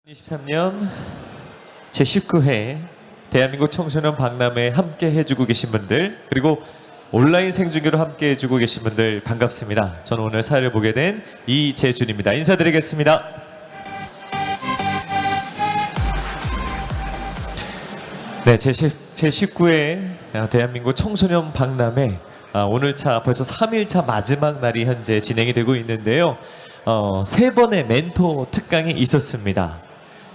2023년 제19회 대한민국 청소년 박람회 함께 해주고 계신 분들, 그리고 온라인 생중계로 함께 해주고 계신 분들 반갑습니다. 저는 오늘 사회를 보게 된 이재준입니다. 인사드리겠습니다. 네, 제19회 대한민국 청소년 박람회 오늘차 벌써 3일차 마지막 날이 현재 진행이 되고 있는데요. 세 번의 멘토 특강이 있었습니다.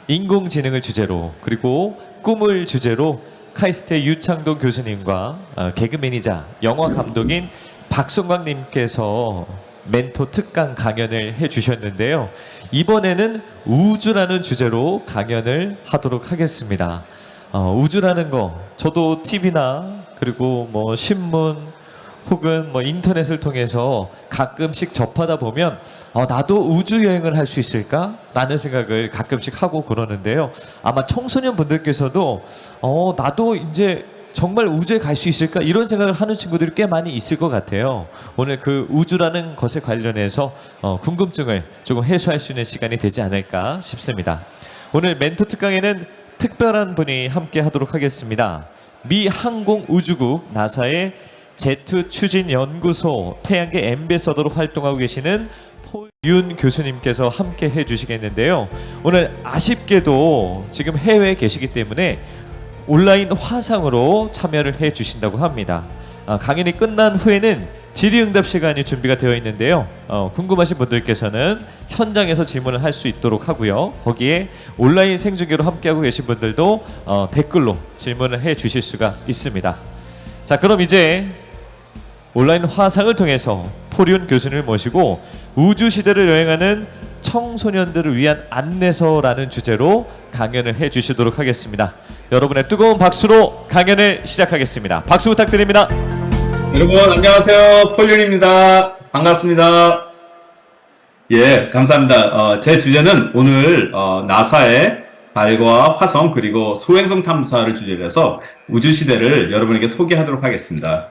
인공지능을 주제로, 그리고 꿈을 주제로 카이스트의 유창동 교수님과 개그맨이자 영화 감독인 박성광님께서 멘토 특강 강연을 해주셨는데요. 이번에는 우주라는 주제로 강연을 하도록 하겠습니다. 우주라는 거, 저도 TV나 그리고 뭐 신문 혹은 뭐 인터넷을 통해서 가끔씩 접하다 보면 나도 우주 여행을 할 수 있을까? 라는 생각을 가끔씩 하고 그러는데요. 아마 청소년 분들께서도 나도 이제 정말 우주에 갈 수 있을까? 이런 생각을 하는 친구들이 꽤 많이 있을 것 같아요. 오늘 그 우주라는 것에 관련해서 궁금증을 조금 해소할 수 있는 시간이 되지 않을까 싶습니다. 오늘 멘토 특강에는 특별한 분이 함께 하도록 하겠습니다. 미 항공우주국 나사의 제트 추진연구소 태양계 엠베서더로 활동하고 계시는 폴윤 교수님께서 함께 해주시겠는데요. 오늘 아쉽게도 지금 해외에 계시기 때문에 온라인 화상으로 참여를 해주신다고 합니다. 강연이 끝난 후에는 질의응답 시간이 준비가 되어 있는데요. 궁금하신 분들께서는 현장에서 질문을 할 수 있도록 하고요. 거기에 온라인 생중계로 함께하고 계신 분들도 댓글로 질문을 해주실 수가 있습니다. 자, 그럼 이제 온라인 화상을 통해서 폴윤 교수님을 모시고 우주시대를 여행하는 청소년들을 위한 안내서라는 주제로 강연을 해주시도록 하겠습니다. 여러분의 뜨거운 박수로 강연을 시작하겠습니다. 박수 부탁드립니다. 여러분 안녕하세요. 폴윤입니다. 반갑습니다. 예, 감사합니다. 제 주제는 오늘 나사의 달과 화성 그리고 소행성 탐사를 주제로 해서 우주시대를 여러분에게 소개하도록 하겠습니다.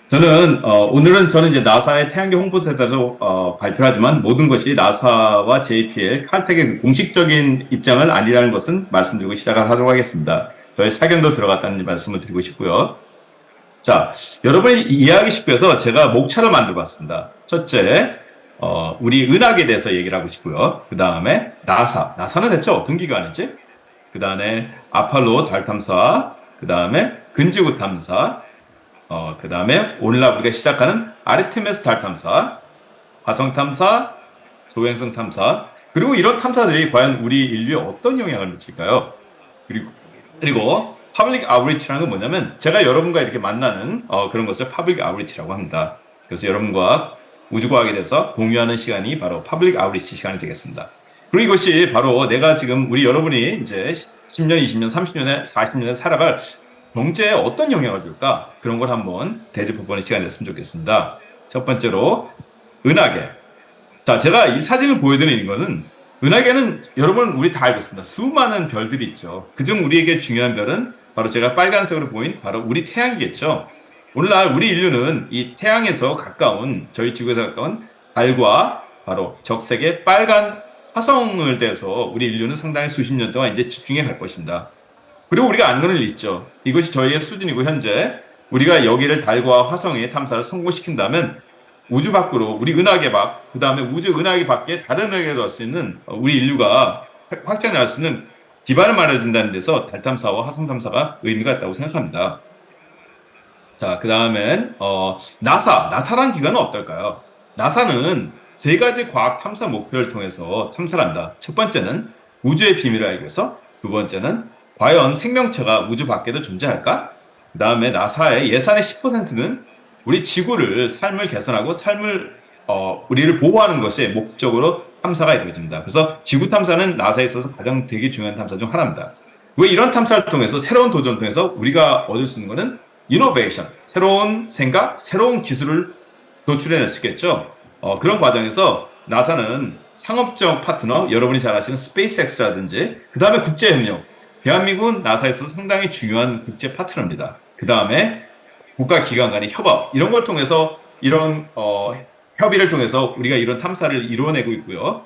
오늘은 이제 나사의 태양계 홍보센터에서 발표하지만 모든 것이 나사와 JPL, 칼텍의 공식적인 입장은 아니라는 것은 말씀드리고 시작을 하도록 하겠습니다. 저희 사견도 들어갔다는 말씀을 드리고 싶고요. 자, 여러분이 이해하기 쉽게 해서 제가 목차를 만들어 봤습니다. 첫째, 우리 은하계에 대해서 얘기를 하고 싶고요. 그 다음에 나사는 대체 어떤 기관이지? 그 다음에 아폴로 달 탐사, 그 다음에 근지구 탐사, 그 다음에 오늘날 우리가 시작하는 아르테미스 달 탐사, 화성 탐사, 소행성 탐사, 그리고 이런 탐사들이 과연 우리 인류에 어떤 영향을 미칠까요? 그리고 퍼블릭 아웃리치라는 건 뭐냐면 제가 여러분과 이렇게 만나는 그런 것을 퍼블릭 아웃리치라고 합니다. 그래서 여러분과 우주과학에 대해서 공유하는 시간이 바로 퍼블릭 아웃리치 시간이 되겠습니다. 그리고 이것이 바로 내가 지금 여러분이 이제 10년, 20년, 30년에 40년에 살아갈 경제에 어떤 영향을 줄까? 그런 걸 한번 대짚어보는 시간이 됐으면 좋겠습니다. 첫 번째로 은하계. 자, 제가 이 사진을 보여드리는 거는 은하계는 여러분 우리 다 알고 있습니다. 수많은 별들이 있죠. 그중 우리에게 중요한 별은 바로 제가 빨간색으로 보인 바로 우리 태양이겠죠. 오늘날 우리 인류는 이 태양에서 가까운 저희 지구에서 가까운 달과 바로 적색의 빨간 화성을 대해서 우리 인류는 상당히 수십 년 동안 이제 집중해 갈 것입니다. 그리고 우리가 아는 건 있죠. 이것이 저희의 수준이고 현재 우리가 여기를 달과 화성의 탐사를 성공시킨다면 우주 밖으로 우리 은하계 밖, 그 다음에 우주 은하계 밖에 다른 은하계로 갈 수 있는 우리 인류가 확장해 갈 수 있는 기반을 마련해준다는 데서 달 탐사와 화성 탐사가 의미가 있다고 생각합니다. 자, 그 다음엔 나사란 기관은 어떨까요? 나사는 세 가지 과학 탐사 목표를 통해서 탐사를 합니다. 첫 번째는 우주의 비밀을 알기 위해서, 두 번째는 과연 생명체가 우주 밖에도 존재할까? 그 다음에 나사의 예산의 10%는 우리 지구를 삶을 개선하고 우리를 보호하는 것이 목적으로 탐사가 이루어집니다. 그래서 지구 탐사는 나사에 있어서 가장 되게 중요한 탐사 중 하나입니다. 왜 이런 탐사를 통해서 새로운 도전을 통해서 우리가 얻을 수 있는 것은 이노베이션, 새로운 생각, 새로운 기술을 도출해낼 수 있겠죠. 그런 과정에서 나사는 상업적 파트너, 여러분이 잘 아시는 스페이스X라든지, 그 다음에 국제협력, 대한민국은 나사에서 상당히 중요한 국제 파트너입니다. 그 다음에 국가기관 간의 협업, 이런 걸 통해서 이런 협의를 통해서 우리가 이런 탐사를 이루어내고 있고요.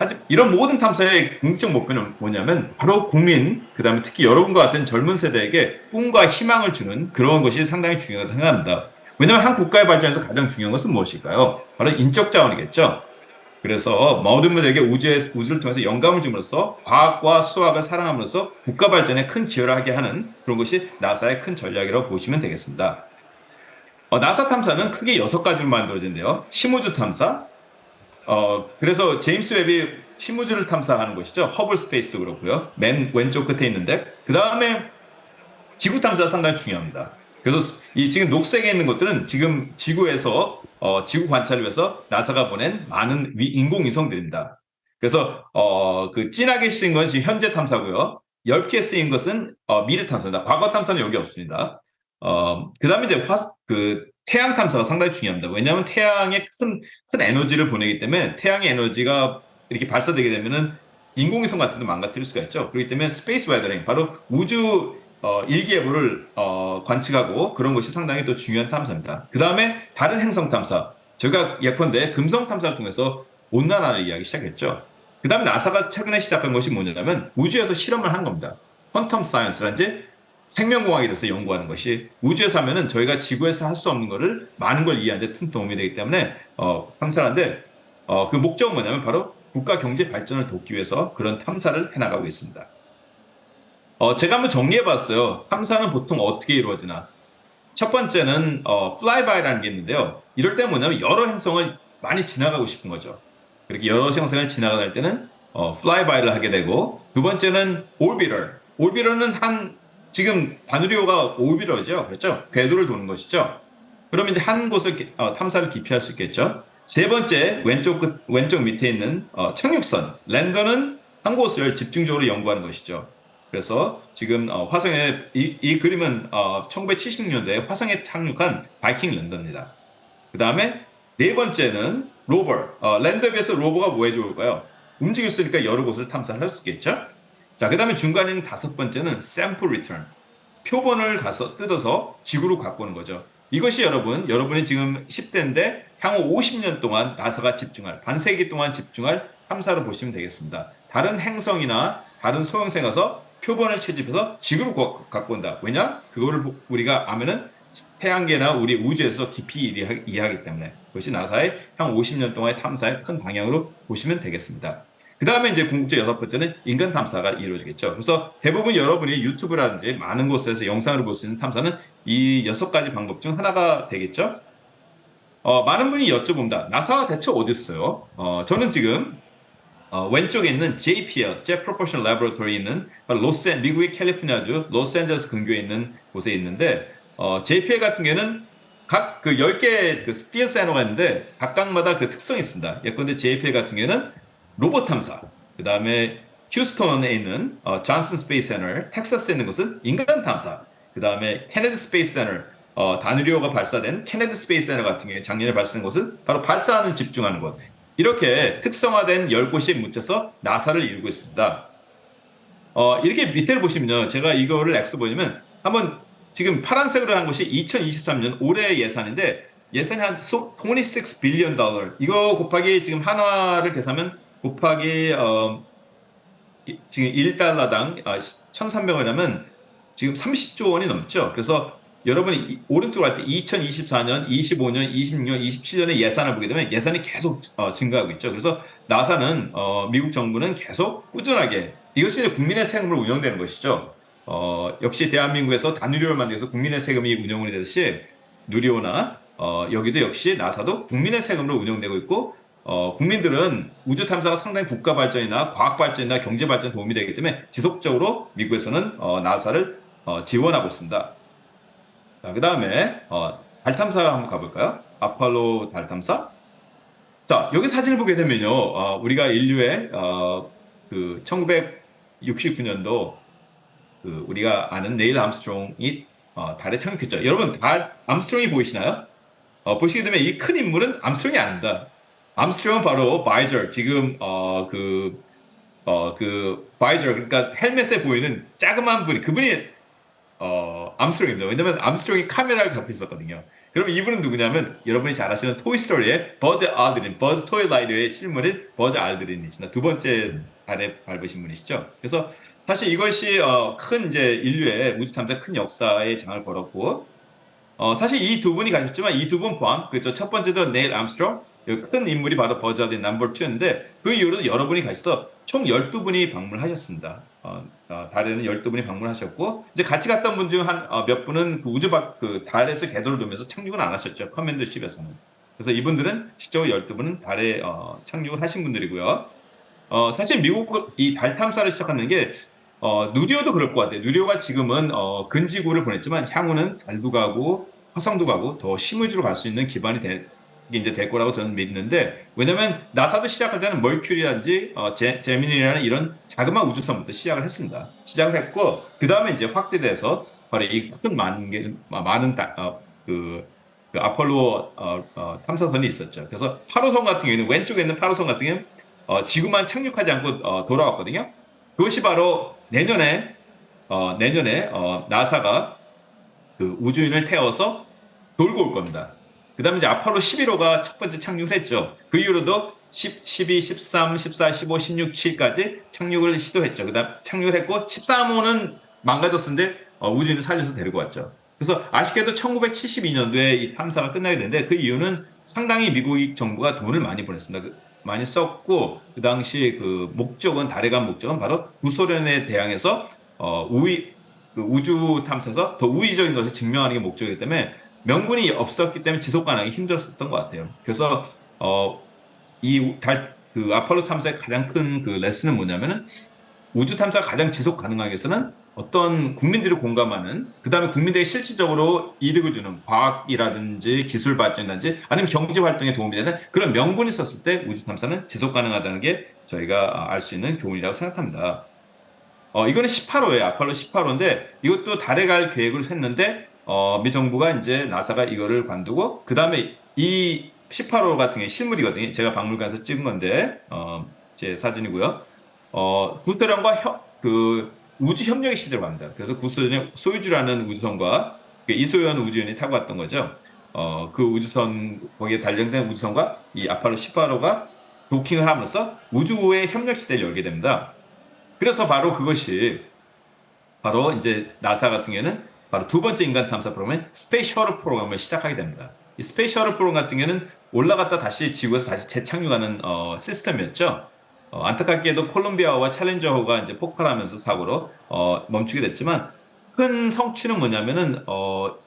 하지만 이런 모든 탐사의 궁극적 목표는 뭐냐면 바로 국민, 그다음에 특히 여러분과 같은 젊은 세대에게 꿈과 희망을 주는 그런 것이 상당히 중요하다고 생각합니다. 왜냐하면 한 국가의 발전에서 가장 중요한 것은 무엇일까요? 바로 인적 자원이겠죠. 그래서 모든 분들에게 우주를 통해서 영감을 줌으로써 과학과 수학을 사랑함으로써 국가 발전에 큰 기여를 하게 하는 그런 것이 나사의 큰 전략이라고 보시면 되겠습니다. 나사 탐사는 크게 6가지로 만들어진대요. 심우주 탐사, 그래서 제임스 웹이 심우주를 탐사하는 것이죠. 허블 스페이스도 그렇고요. 맨 왼쪽 끝에 있는데 그 다음에 지구 탐사가 상당히 중요합니다. 그래서 이 지금 녹색에 있는 것들은 지금 지구에서 지구 관찰을 위해서 나사가 보낸 많은 인공위성들입니다. 그래서 그 진하게 쓰인 것은 지금 현재 탐사고요. 엷게 쓰인 것은 미래 탐사입니다. 과거 탐사는 여기 없습니다. 그다음에 이제 그 태양 탐사가 상당히 중요합니다. 왜냐하면 태양에 큰 에너지를 보내기 때문에 태양의 에너지가 이렇게 발사되게 되면은 인공위성 같은 데 망가뜨릴 수가 있죠. 그렇기 때문에 스페이스 웨더링, 바로 우주 일기예보를 관측하고 그런 것이 상당히 또 중요한 탐사입니다. 그 다음에 다른 행성 탐사. 제가 예컨대 금성 탐사를 통해서 온난화를 이야기 시작했죠. 그 다음에 나사가 최근에 시작한 것이 뭐냐면 우주에서 실험을 한 겁니다. 퀀텀 사이언스라든지 생명공학에 대해서 연구하는 것이 우주에서 하면은 저희가 지구에서 할 수 없는 거를 많은 걸 이해하는 데 큰 도움이 되기 때문에 탐사하는데 그 목적은 뭐냐면 바로 국가 경제 발전을 돕기 위해서 그런 탐사를 해나가고 있습니다. 제가 한번 정리해봤어요. 탐사는 보통 어떻게 이루어지나. 첫 번째는 flyby라는 게 있는데요. 이럴 때 뭐냐면 여러 행성을 많이 지나가고 싶은 거죠. 그렇게 여러 행성을 지나갈 때는 flyby를 하게 되고, 두 번째는 orbiter. orbiter는 지금 다누리호가 오비터죠. 그렇죠? 궤도를 도는 것이죠. 그러면 이제 한 곳을 탐사를 기피할 수 있겠죠. 세 번째 왼쪽 밑에 있는 착륙선 랜더는 한 곳을 집중적으로 연구하는 것이죠. 그래서 지금 화성에 이 그림은 1976년도에 화성에 착륙한 바이킹 랜더입니다. 그 다음에 네 번째는 로버. 랜더에 비해서 로버가 뭐에 좋을까요? 움직일 수 있으니까 여러 곳을 탐사할 수 있겠죠. 자, 그 다음에 중간에 있는 다섯 번째는 샘플 리턴. 표본을 뜯어서 지구로 갖고 오는 거죠. 이것이 여러분이 지금 10대인데 향후 50년 동안 나사가 반세기 동안 집중할 탐사로 보시면 되겠습니다. 다른 행성이나 다른 소행성에 가서 표본을 채집해서 지구로 갖고 온다. 왜냐? 그거를 우리가 아면은 태양계나 우리 우주에서 깊이 이해하기 때문에 그것이 나사의 향후 50년 동안의 탐사의 큰 방향으로 보시면 되겠습니다. 그 다음에 이제 궁극적 6번째는 인간 탐사가 이루어지겠죠. 그래서 대부분 여러분이 유튜브라든지 많은 곳에서 영상으로 볼 수 있는 탐사는 이 6가지 방법 중 하나가 되겠죠. 많은 분이 여쭤봅니다. 나사가 대체 어디 있어요? 저는 지금 왼쪽에 있는 JPL, Jet Propulsion Laboratory 있는 미국의 캘리포니아주 로스앤젤레스 근교에 있는 곳에 있는데 JPL 같은 경우에는 각 그 10개 그 스피어 센터가 있는데 각각마다 그 특성이 있습니다. 예컨대 JPL 같은 경우에는 로봇 탐사, 그 다음에 휴스턴에 있는 존슨 스페이스 센터, 텍사스에 있는 곳은 인간 탐사, 그 다음에 케네디 스페이스 센터, 다누리호가 발사된 케네디 스페이스 센터 같은 경우에 작년에 발사된 곳은 바로 발사하는 집중하는 곳. 이렇게 특성화된 10곳이 뭉쳐서 나사를 이루고 있습니다. 이렇게 밑에를 보시면요. 제가 이거를 X 보시면 한번 지금 파란색으로 한 것이 2023년 올해 예산인데 예산이 한 26 빌리언 달러. 이거 곱하기 지금 한화를 계산하면 곱하기 지금 1달러당 1,300원이라면 지금 30조 원이 넘죠. 그래서 여러분이 오른쪽으로 할 때 2024년, 25년, 26년, 27년의 예산을 보게 되면 예산이 계속 증가하고 있죠. 그래서 나사는 미국 정부는 계속 꾸준하게 이것이 국민의 세금으로 운영되는 것이죠. 역시 대한민국에서 다누리호를 만들기 위해서 국민의 세금이 운영이 되듯이 누리호나 여기도 역시 나사도 국민의 세금으로 운영되고 있고 국민들은 우주 탐사가 상당히 국가 발전이나 과학 발전이나 경제 발전에 도움이 되기 때문에 지속적으로 미국에서는 나사를 지원하고 있습니다. 자, 그 다음에 달 탐사 한번 가볼까요? 아폴로 달 탐사. 자, 여기 사진을 보게 되면요, 우리가 인류의 그 1969년도 그 우리가 아는 네일 암스트롱이 달에 착륙했죠. 여러분, 달 암스트롱이 보이시나요? 보시게 되면 이 큰 인물은 암스트롱이 아닙니다. 암스트롱은 바로 바이저, 지금 바이저, 그러니까 헬멧에 보이는 자그마한 분이 그분이 암스트롱입니다. 왜냐면 암스트롱이 카메라를 갖고 있었거든요. 그럼 이분은 누구냐면 여러분이 잘 아시는 토이스토리의 버즈 알드린, 버즈 토일라이트의 실물인 버즈 알드린이십니다. 두 번째 달에 밟으신 분이시죠. 그래서 사실 이것이 큰 이제 인류의 우주 탐사 큰 역사의 장을 걸었고, 사실 이 두 분이 가셨지만 이 두 분 포함 그저 첫 번째도 네일 암스트롱, 큰 인물이 바로 버즈 알드린 넘버 2였는데 그 이후로도 여러분이 가셔서 총 12분이 방문하셨습니다. 달에는 12분이 방문하셨고 이제 같이 갔던 분 중 한 몇 분은 그 우주 밖 그 달에서 궤도를 돌면서 착륙은 안 하셨죠. 커맨드십에서는. 그래서 이분들은 실제로 12분은 달에 착륙을 하신 분들이고요. 사실 미국 이 달 탐사를 시작하는 게 누리호도 그럴 것 같아요. 누리호가 지금은 근지구를 보냈지만 향후는 달도 가고 화성도 가고 더 심의주로 갈 수 있는 기반이 이제 될 거라고 저는 믿는데, 왜냐면 나사도 시작할 때는 멀큐리라든지 제미니라는 이런 자그마한 우주선부터 시작을 했습니다. 시작을 했고 그 다음에 이제 확대돼서 바로 이 큰 많은 그 아폴로 탐사선이 있었죠. 그래서 8호선 같은 경우에는 왼쪽에 있는 8호선 같은 경우는 지구만 착륙하지 않고 돌아왔거든요. 그것이 바로 내년에 나사가 그 우주인을 태워서 돌고 올 겁니다. 그 다음에 이제 아폴로 11호가 첫 번째 착륙을 했죠. 그 이후로도 10, 12, 13, 14, 15, 16, 7까지 착륙을 시도했죠. 그 다음 착륙을 했고 13호는 망가졌는데 우주인을 살려서 데리고 왔죠. 그래서 아쉽게도 1972년도에 이 탐사가 끝나게 되는데 그 이유는 상당히 미국 정부가 돈을 많이 보냈습니다. 많이 썼고 그 당시 그 목적은 달에 간 목적은 바로 구소련에 대항해서 그 우주 탐사에서 더 우위적인 것을 증명하는 게 목적이기 때문에 명분이 없었기 때문에 지속 가능하기 힘들었던 것 같아요. 그래서 그 아폴로 탐사의 가장 큰 그 레슨은 뭐냐면은 우주 탐사가 가장 지속 가능하기 위해서는 어떤 국민들이 공감하는, 그 다음에 국민들에게 실질적으로 이득을 주는 과학이라든지 기술 발전이라든지 아니면 경제 활동에 도움이 되는 그런 명분이 있었을 때 우주 탐사는 지속 가능하다는 게 저희가 알 수 있는 교훈이라고 생각합니다. 이거는 18호예요. 아폴로 18호인데 이것도 달에 갈 계획을 했는데 미 정부가 이제 나사가 이거를 관두고 그 다음에 이 18호 같은 게 실물이거든요. 제가 박물관에서 찍은 건데 제 사진이고요. 구소련과 그 우주 협력의 시대로 갑니다. 그래서 구소련의 소유주라는 우주선과 그 이소연 우주인이 타고 왔던 거죠. 그 우주선 거기에 단련된 우주선과 이 아폴로 18호가 도킹을 함으로써 우주의 협력 시대를 열게 됩니다. 그래서 바로 그것이 바로 이제 나사 같은 경우에는 바로 두 번째 인간 탐사 프로그램인 스페이스 셔틀 프로그램을 시작하게 됩니다. 이 스페이스 셔틀 프로그램 같은 경우에는 올라갔다 다시 지구에서 다시 재착륙하는 시스템이었죠. 안타깝게도 콜롬비아와 챌린저호가 이제 폭발하면서 사고로 멈추게 됐지만 큰 성취는 뭐냐면은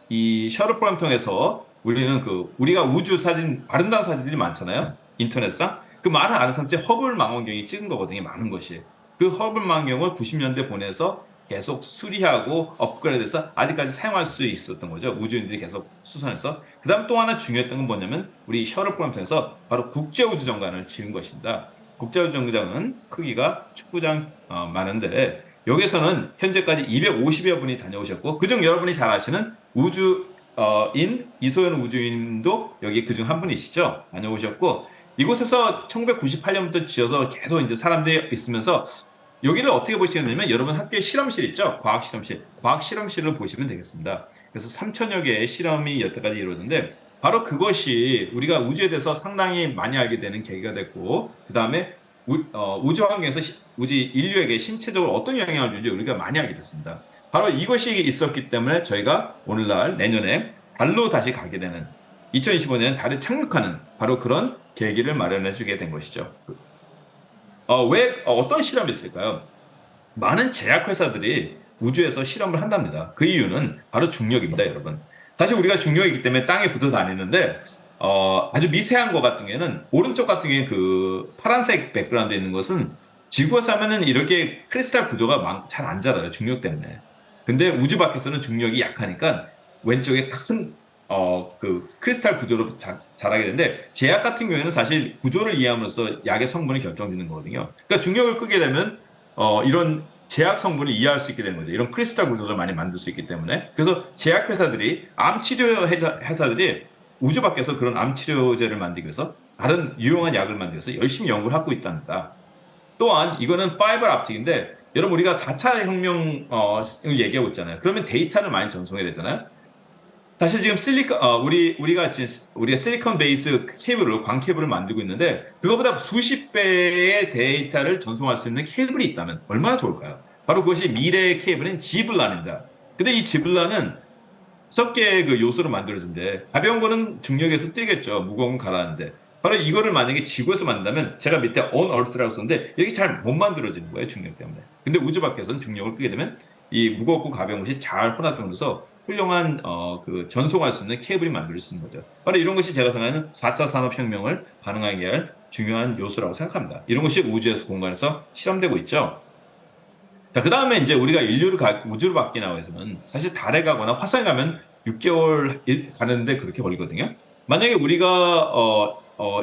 이 셔틀 프로그램 통해서 우리가 우주 사진 아름다운 사진들이 많잖아요. 인터넷상 그 많은 아름다운 허블 망원경이 찍은 거거든요. 많은 것이 그 허블 망원경을 90년대 보내서 계속 수리하고 업그레이드해서 아직까지 사용할 수 있었던 거죠. 우주인들이 계속 수선해서. 그 다음 또 하나 중요했던 건 뭐냐면 우리 셔틀 프로그램 통해서 바로 국제우주정거장을 지은 것입니다. 국제우주정거장은 크기가 축구장 많은데 여기서는 현재까지 250여 분이 다녀오셨고 그중 여러분이 잘 아시는 우주인 이소연 우주인도 여기 그중 한 분이시죠. 다녀오셨고 이곳에서 1998년부터 지어서 계속 이제 사람들이 있으면서 여기를 어떻게 보시면 되냐면 여러분 학교에 실험실 있죠? 과학 실험실. 과학 실험실을 보시면 되겠습니다. 그래서 3천여 개의 실험이 여태까지 이루어졌는데 바로 그것이 우리가 우주에 대해서 상당히 많이 알게 되는 계기가 됐고 그 다음에 우주 환경에서 인류에게 신체적으로 어떤 영향을 주는지 우리가 많이 알게 됐습니다. 바로 이것이 있었기 때문에 저희가 오늘날 내년에 달로 다시 가게 되는 2025년에 달에 착륙하는 바로 그런 계기를 마련해 주게 된 것이죠. 왜 어떤 실험이 있을까요? 많은 제약회사들이 우주에서 실험을 한답니다. 그 이유는 바로 중력입니다, 여러분. 사실 우리가 중력이기 때문에 땅에 붙어 다니는데 아주 미세한 것 같은 경우에는 오른쪽 같은 경우에 그 파란색 백그라운드에 있는 것은 지구에서 하면은 이렇게 크리스탈 구조가 잘 안 자라요, 중력 때문에. 근데 우주 밖에서는 중력이 약하니까 왼쪽에 큰 그 크리스탈 구조로 자라게 되는데 제약 같은 경우에는 사실 구조를 이해함으로써 약의 성분이 결정되는 거거든요. 그러니까 중력을 끄게 되면 이런 제약 성분을 이해할 수 있게 되는 거죠. 이런 크리스탈 구조를 많이 만들 수 있기 때문에. 그래서 제약 회사들이 암 치료 회사들이 우주 밖에서 그런 암 치료제를 만들기 위해서 다른 유용한 약을 만들기 위해서 열심히 연구를 하고 있답니다. 또한 이거는 파이버 합틱인데 여러분 우리가 4차 혁명을 얘기하고 있잖아요. 그러면 데이터를 많이 전송해야 되잖아요. 사실 지금 우리가 실리콘 베이스 케이블을 광 케이블을 만들고 있는데 그거보다 수십 배의 데이터를 전송할 수 있는 케이블이 있다면 얼마나 좋을까요? 바로 그것이 미래의 케이블인 지블란입니다. 근데 이 지블란은 6개의 그 요소로 만들어진데 가벼운 거는 중력에서 뛰겠죠. 무거운 건 가라앉는데. 바로 이거를 만약에 지구에서 만든다면 제가 밑에 on earth라고 썼는데 이렇게 잘 못 만들어지는 거예요. 중력 때문에. 근데 우주 밖에서는 중력을 끄게 되면 이 무겁고 가벼운 것이 잘 혼합되면서 훌륭한 그 전송할 수 있는 케이블이 만들 수 있는 거죠. 바로 이런 것이 제가 생각하는 4차 산업혁명을 반응하게 할 중요한 요소라고 생각합니다. 이런 것이 우주에서 공간에서 실험되고 있죠. 자, 그 다음에 이제 우리가 우주로 받기 나와서는 사실 달에 가거나 화성에 가면 6개월 가는데 그렇게 걸리거든요. 만약에 우리가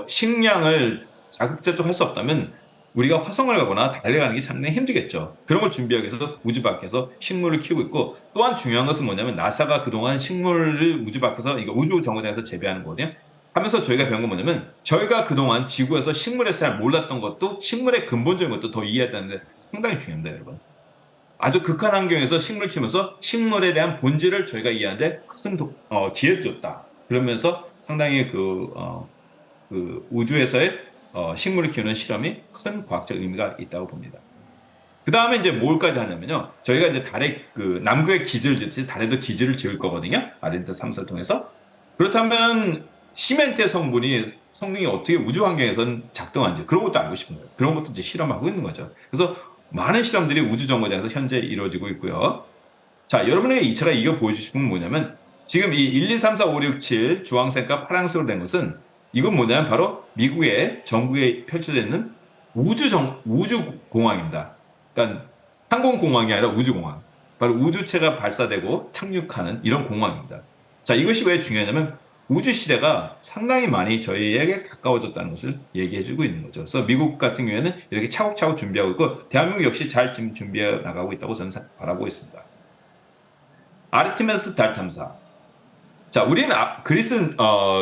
식량을 자급자족 할 수 없다면 우리가 화성을 가거나 달에 가는 게 상당히 힘들겠죠. 그런 걸 준비하기 위해서 우주 밖에서 식물을 키우고 있고 또한 중요한 것은 뭐냐면 나사가 그동안 식물을 우주 밖에서 이거 우주 정거장에서 재배하는 거거든요. 하면서 저희가 배운 건 뭐냐면 저희가 그동안 지구에서 식물에 잘 몰랐던 것도 식물의 근본적인 것도 더 이해했다는 데 상당히 중요합니다, 여러분. 아주 극한 환경에서 식물을 키우면서 식물에 대한 본질을 저희가 이해하는데 큰 기회를 줬다. 그러면서 상당히 그 우주에서의 식물을 키우는 실험이 큰 과학적 의미가 있다고 봅니다. 그 다음에 이제 뭘까지 하냐면요. 저희가 이제 달에 그 남극에 기지를 짓듯이 달에도 기지를 지을 거거든요. 아르헨티나 3사를 통해서. 그렇다면 시멘트의 성능이 어떻게 우주 환경에서는 작동하는지 그런 것도 알고 싶은 거예요. 그런 것도 이제 실험하고 있는 거죠. 그래서 많은 실험들이 우주 정거장에서 현재 이루어지고 있고요. 자, 여러분에게 이 차가 이거 보여주고 싶은 건 뭐냐면 지금 이 1, 2, 3, 4, 5, 6, 7 주황색과 파란색으로 된 것은 이건 뭐냐면 바로 미국의 전국에 펼쳐져 있는 우주공항입니다. 그러니까 항공공항이 아니라 우주공항. 바로 우주체가 발사되고 착륙하는 이런 공항입니다. 자, 이것이 왜 중요하냐면 우주 시대가 상당히 많이 저희에게 가까워졌다는 것을 얘기해주고 있는 거죠. 그래서 미국 같은 경우에는 이렇게 차곡차곡 준비하고 있고 대한민국 역시 잘 지금 준비해 나가고 있다고 저는 바라보고 있습니다. 아르테미스 달 탐사. 자, 우리는 그리스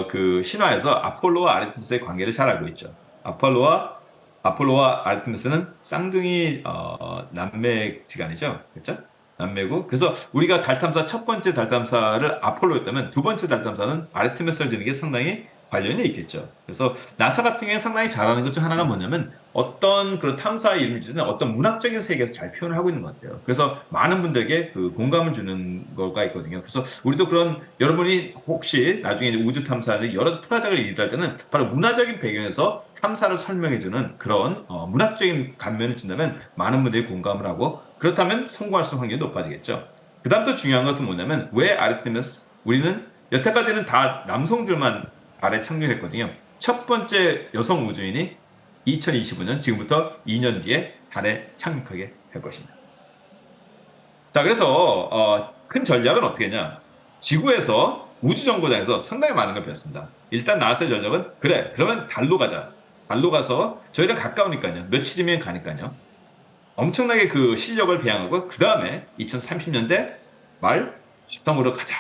그 신화에서 아폴로와 아르테미스의 관계를 잘 알고 있죠. 아폴로와 아르테미스는 쌍둥이 남매지간이죠. 그렇죠? 남매고 그래서 우리가 달 탐사 첫 번째 달 탐사를 아폴로였다면 두 번째 달 탐사는 아르테미스를 지는 게 상당히 관련이 있겠죠. 그래서 나사 같은 경우에 상당히 잘하는 것 중 하나가 뭐냐면 어떤 그런 탐사 이름을 주는 어떤 문학적인 세계에서 잘 표현을 하고 있는 것 같아요. 그래서 많은 분들에게 그 공감을 주는 거가 있거든요. 그래서 우리도 그런 여러분이 혹시 나중에 우주 탐사를 여러 프로젝트를 일할 때는 바로 문화적인 배경에서 탐사를 설명해주는 그런 문학적인 감면을 준다면 많은 분들이 공감을 하고 그렇다면 성공할 수 있는 확률이 높아지겠죠. 그 다음 또 중요한 것은 뭐냐면 왜 아르테미스 우리는 여태까지는 다 남성들만 달에 착륙했거든요. 첫 번째 여성 우주인이 2025년 지금부터 2년 뒤에 달에 착륙하게 할 것입니다. 자, 그래서 큰 전략은 어떻게 했냐? 지구에서 우주정거장에서 상당히 많은 걸 배웠습니다. 일단 나사의 전략은 그래, 그러면 달로 가자. 달로 가서 저희랑 가까우니까요. 며칠이면 가니까요. 엄청나게 그 실력을 배양하고 그 다음에 2030년대 말 식성으로 가자.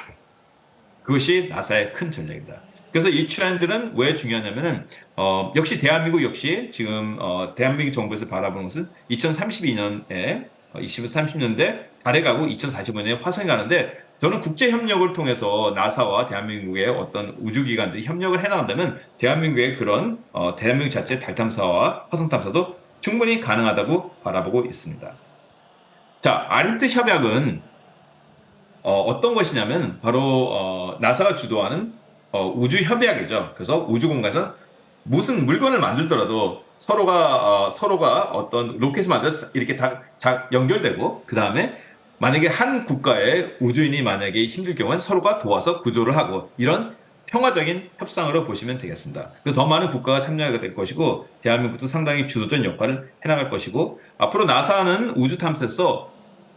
그것이 나사의 큰 전략입니다. 그래서 이 트렌드는 왜 중요하냐면은 역시 대한민국 역시 지금 대한민국 정부에서 바라보는 것은 2032년에 2030년대 달에 가고 2045년에 화성에 가는데 저는 국제 협력을 통해서 나사와 대한민국의 어떤 우주기관들이 협력을 해나간다면 대한민국의 그런 대한민국 자체 달 탐사와 화성 탐사도 충분히 가능하다고 바라보고 있습니다. 자, 아르테 협약은 어떤 것이냐면 바로 나사가 주도하는 우주 협약이죠. 그래서 우주 공간에서 무슨 물건을 만들더라도 서로가 어떤 로켓을 만들어서 이렇게 다 연결되고 그 다음에 만약에 한 국가의 우주인이 만약에 힘들 경우엔 서로가 도와서 구조를 하고 이런 평화적인 협상으로 보시면 되겠습니다. 그래서 더 많은 국가가 참여하게 될 것이고 대한민국도 상당히 주도적인 역할을 해나갈 것이고 앞으로 나사는 우주 탐사에서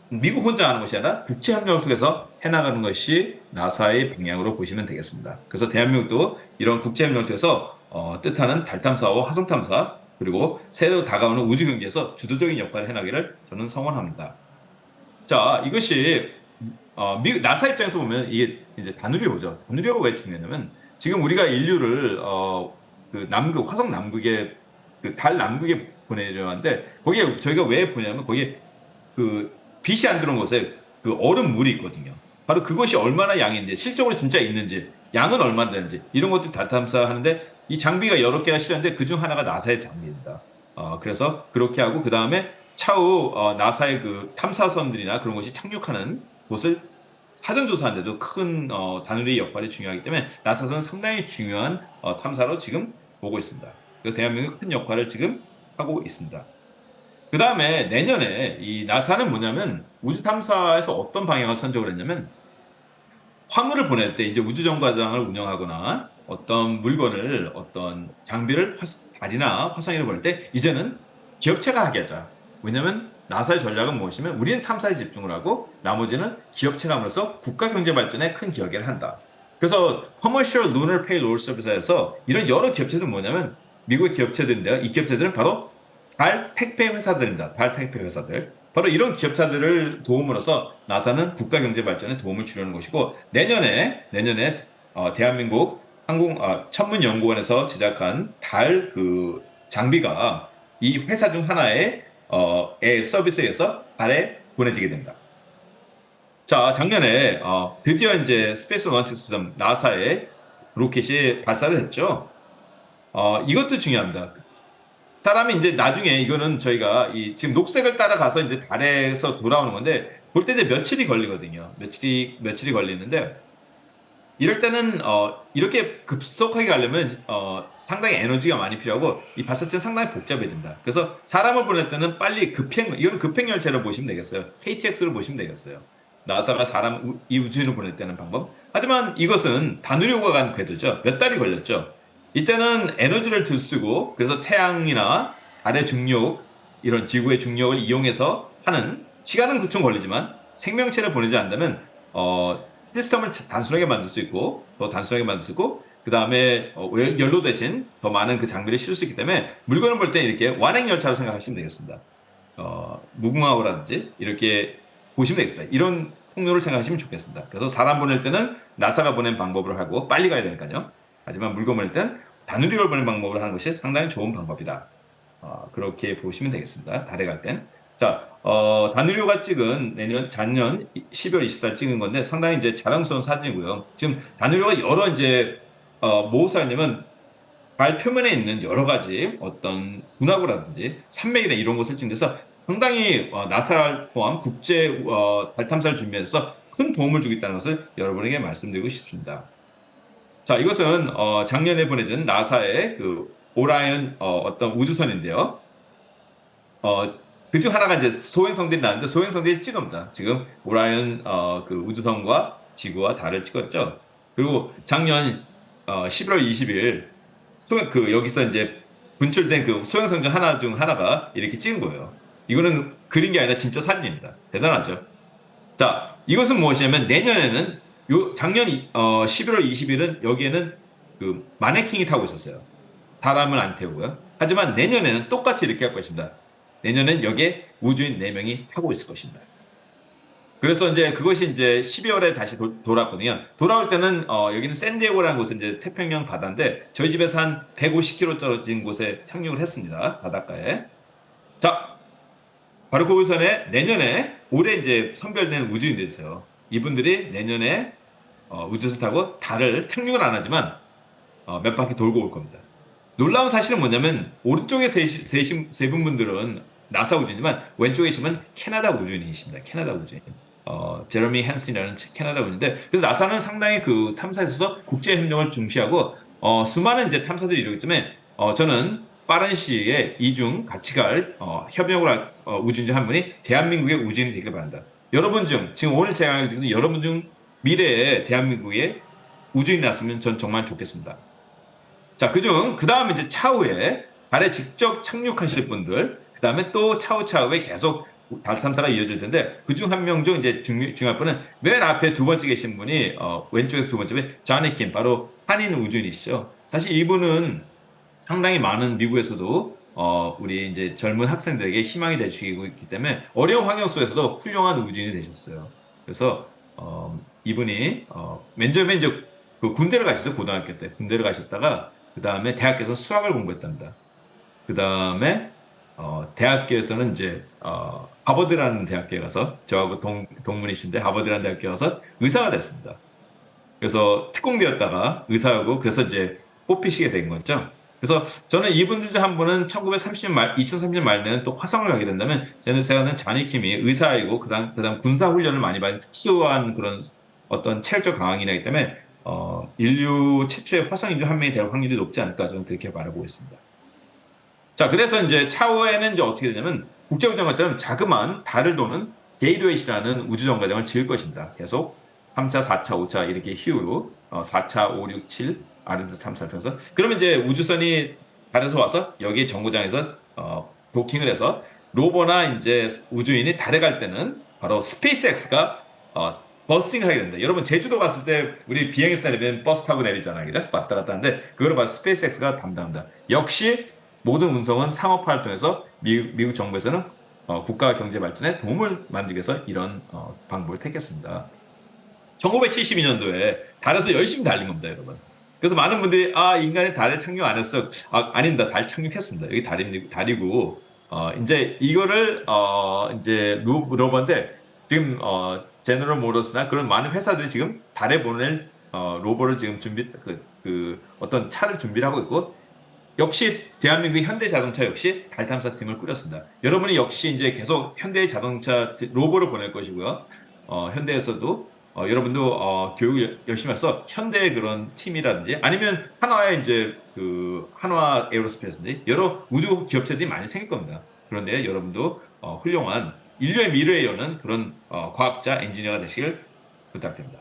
미국 혼자 하는 것이 아니라 국제 협력을 통해서 해나가는 것이 나사의 방향으로 보시면 되겠습니다. 그래서 대한민국도 이런 국제 협력을 통해서 뜻하는 달 탐사와 화성 탐사 그리고 새로 다가오는 우주 경제에서 주도적인 역할을 해나기를 저는 성원합니다. 자, 이것이 미국 나사 입장에서 보면 이게 이제 다누리호죠. 다누리호가 왜 중요하냐면 지금 우리가 인류를 그 남극 화성 남극에 그 달 남극에 보내려 하는데 거기에 저희가 왜 보냐면 거기에 그 빛이 안 들어온 곳에 그 얼음 물이 있거든요. 바로 그것이 얼마나 양인지, 실적으로 진짜 있는지, 양은 얼마나 되는지 이런 것들 다 탐사하는데 이 장비가 여러 개가 실렸는데 그중 하나가 나사의 장비입니다. 그래서 그렇게 하고 그 다음에 차후 나사의 그 탐사선들이나 그런 것이 착륙하는 곳을 사전 조사하는데도 큰 다누리의 역할이 중요하기 때문에 나사는 상당히 중요한 탐사로 지금 보고 있습니다. 그래서 대한민국 큰 역할을 지금 하고 있습니다. 그 다음에 내년에 이 나사는 뭐냐면 우주 탐사에서 어떤 방향을 선정을 했냐면 화물을 보낼 때 이제 우주정거장을 운영하거나 어떤 물건을 어떤 장비를 달이나 화성에 보낼 때 이제는 기업체가 하게 하자. 왜냐면 나사의 전략은 무엇이면 우리는 탐사에 집중을 하고 나머지는 기업체가 함으로써 국가 경제 발전에 큰 기여를 한다. 그래서 Commercial Lunar Payload Service에서 이런 여러 기업체들은 뭐냐면 미국의 기업체들인데요. 이 기업체들은 바로 달 택배 회사들입니다. 달 택배 회사들. 바로 이런 기업체들을 도움으로써 나사는 국가 경제 발전에 도움을 주려는 것이고 내년에 대한민국 천문연구원에서 제작한 달 그 장비가 이 회사 중 하나의 서비스에서 달에 보내지게 됩니다. 자, 작년에 드디어 이제 스페이스 런치 시스템 나사의 로켓이 발사를 했죠. 이것도 중요합니다. 사람이 이제 나중에 이거는 저희가 지금 녹색을 따라가서 이제 달에서 돌아오는 건데 볼 때 이제 며칠이 걸리거든요. 며칠이 걸리는데 이럴 때는 이렇게 급속하게 가려면 상당히 에너지가 많이 필요하고 이 발사체는 상당히 복잡해진다. 그래서 사람을 보낼 때는 빨리 이건 급행 열차로 보시면 되겠어요. KTX로 보시면 되겠어요. 나사가 이 우주인을 보낼 때는 방법. 하지만 이것은 다누리호가 간 궤도죠. 몇 달이 걸렸죠. 이때는 에너지를 들쓰고 그래서 태양이나 달의 중력 이런 지구의 중력을 이용해서 하는 시간은 그좀 걸리지만 생명체를 보내지 않는다면 시스템을 단순하게 만들 수 있고 더 단순하게 만들 수 있고 그 다음에 연료 대신 더 많은 그 장비를 실을 수 있기 때문에 물건을 볼 때 이렇게 완행 열차로 생각하시면 되겠습니다. 무궁화호라든지 이렇게 보시면 되겠습니다. 이런 통로를 생각하시면 좋겠습니다. 그래서 사람 보낼 때는 나사가 보낸 방법으로 하고 빨리 가야 되니까요. 하지만 물건 보낼 땐 다누리를 보낸 방법을 하는 것이 상당히 좋은 방법이다. 그렇게 보시면 되겠습니다. 달에 갈 땐. 자, 다누리호가 찍은 작년 12월 24일 찍은 건데 상당히 이제 자랑스러운 사진이고요. 지금 다누리호가 여러 이제 뭐가 있냐면 달 표면에 있는 여러 가지 어떤 분화구라든지 산맥이나 이런 것을 찍는데서 상당히 나사를 포함 국제 달 탐사를 준비해서 큰 도움을 주겠다는 것을 여러분에게 말씀드리고 싶습니다. 자, 이것은 작년에 보내진 나사의 그 오라이언 어떤 우주선인데요. 그중 하나가 이제 소행성들이 나왔는데 소행성들이 찍습니다. 지금 오라이언 그 우주선과 지구와 달을 찍었죠. 그리고 작년 11월 20일 여기서 이제 분출된 그 소행성 중 하나가 이렇게 찍은 거예요. 이거는 그린 게 아니라 진짜 사진입니다. 대단하죠. 자, 이것은 무엇이냐면 내년에는 작년 11월 20일은 여기에는 그 마네킹이 타고 있었어요. 사람은 안 태우고요. 하지만 내년에는 똑같이 이렇게 할 것입니다. 내년엔 여기에 우주인 4명이 타고 있을 것입니다. 그래서 이제 그것이 이제 12월에 다시 돌아왔거든요. 돌아올 때는 여기는 샌디에고라는 곳은 이제 태평양 바다인데 저희 집에서 한 150km 떨어진 곳에 착륙을 했습니다. 바닷가에. 자, 바로 그 우선에 내년에 올해 이제 선별된 우주인들이 있어요. 이분들이 내년에 우주선 타고 달을 착륙은 안 하지만 몇 바퀴 돌고 올 겁니다. 놀라운 사실은 뭐냐면 오른쪽에 세 분들은 나사 우주인이지만 왼쪽에 계시면 캐나다 우주인이십니다. 캐나다 우주인. 제러미 헨슨이라는 캐나다 우주인인데 그래서 나사는 상당히 그 탐사에 있어서 국제 협력을 중시하고 수많은 이제 탐사들이 이루기 때문에 저는 빠른 시기에 이중 같이 갈 협력을 할 우주인 중 한 분이 대한민국의 우주인이 되길 바란다. 여러분 중 지금 오늘 제가 알고 있는 여러분 중 미래에 대한민국에 우주인이 났으면 전 정말 좋겠습니다. 자, 그 다음 이제 차후에 달에 직접 착륙하실 분들, 그 다음에 또 차후에 계속 달 탐사가 이어질 텐데, 그 중 한 명 중 이제 중요한 분은 맨 앞에 두 번째 계신 분이, 왼쪽에서 두 번째, 자네킨, 바로 한인 우주인이시죠. 사실 이분은 상당히 많은 미국에서도, 우리 이제 젊은 학생들에게 희망이 되시고 있기 때문에 어려운 환경 속에서도 훌륭한 우주인이 되셨어요. 그래서, 이분이, 맨 처음에 이제 그 군대를 가시죠. 고등학교 때. 군대를 가셨다가, 그 다음에 대학교에서 수학을 공부했답니다. 그 다음에 대학교에서는 이제 하버드라는 대학교에 가서 저하고 동문이신데 하버드라는 대학교에 가서 의사가 됐습니다. 그래서 특공대였다가 의사하고 그래서 이제 뽑히시게 된 거죠. 그래서 저는 이분들 중 한 분은 1930년 말, 2030년 말에는 또 화성을 가게 된다면 제가 자니킴이 의사이고 그다음 군사 훈련을 많이 받은 특수한 그런 어떤 체력적 강함이기 때문에 인류 최초의 화성 인류 한 명이 될 확률이 높지 않을까 저는 그렇게 바라보고 있습니다. 자, 그래서 이제 차후에는 이제 어떻게 되냐면 국제우주정거장처럼 자그마한 달을 도는 게이트웨이라는 우주정거장을 지을 것입니다. 계속 3차, 4차, 5차 이렇게 희우로 4차, 5, 6, 7 아르테미스 탐사를 통해서 그러면 이제 우주선이 달에서 와서 여기 정거장에서 도킹을 해서 로버나 이제 우주인이 달에 갈 때는 바로 스페이스X가 버스팅을 하게 됩니다. 여러분 제주도 갔을 때 우리 비행기에서 내리면 버스 타고 내리잖아요. 그죠? 왔다 갔다 하는데 그걸 바로 스페이스X가 담당합니다. 역시 모든 운송은 상업화를 통해서 미국 정부에서는 국가 경제 발전에 도움을 만들기 위해서 이런 방법을 택했습니다. 1972년도에 달에서 열심히 달린 겁니다, 여러분. 그래서 많은 분들이 인간이 달에 착륙 안 했어. 아닙니다. 달 착륙했습니다. 여기 달이고 이제 이거를 이제 로버인데 지금 제너럴 모터스나 그런 많은 회사들이 지금 달에 보낼 로버를 지금 어떤 차를 준비를 하고 있고 역시 대한민국의 현대자동차 역시 달 탐사팀을 꾸렸습니다. 여러분이 역시 이제 계속 현대자동차 로버를 보낼 것이고요. 현대에서도 여러분도 교육을 열심히 해서 현대의 그런 팀이라든지 아니면 한화의 이제 한화 에어로스페이스인지 여러 우주 기업체들이 많이 생길 겁니다. 그런데 여러분도 훌륭한 인류의 미래에 여는 그런 과학자, 엔지니어가 되시길 부탁드립니다.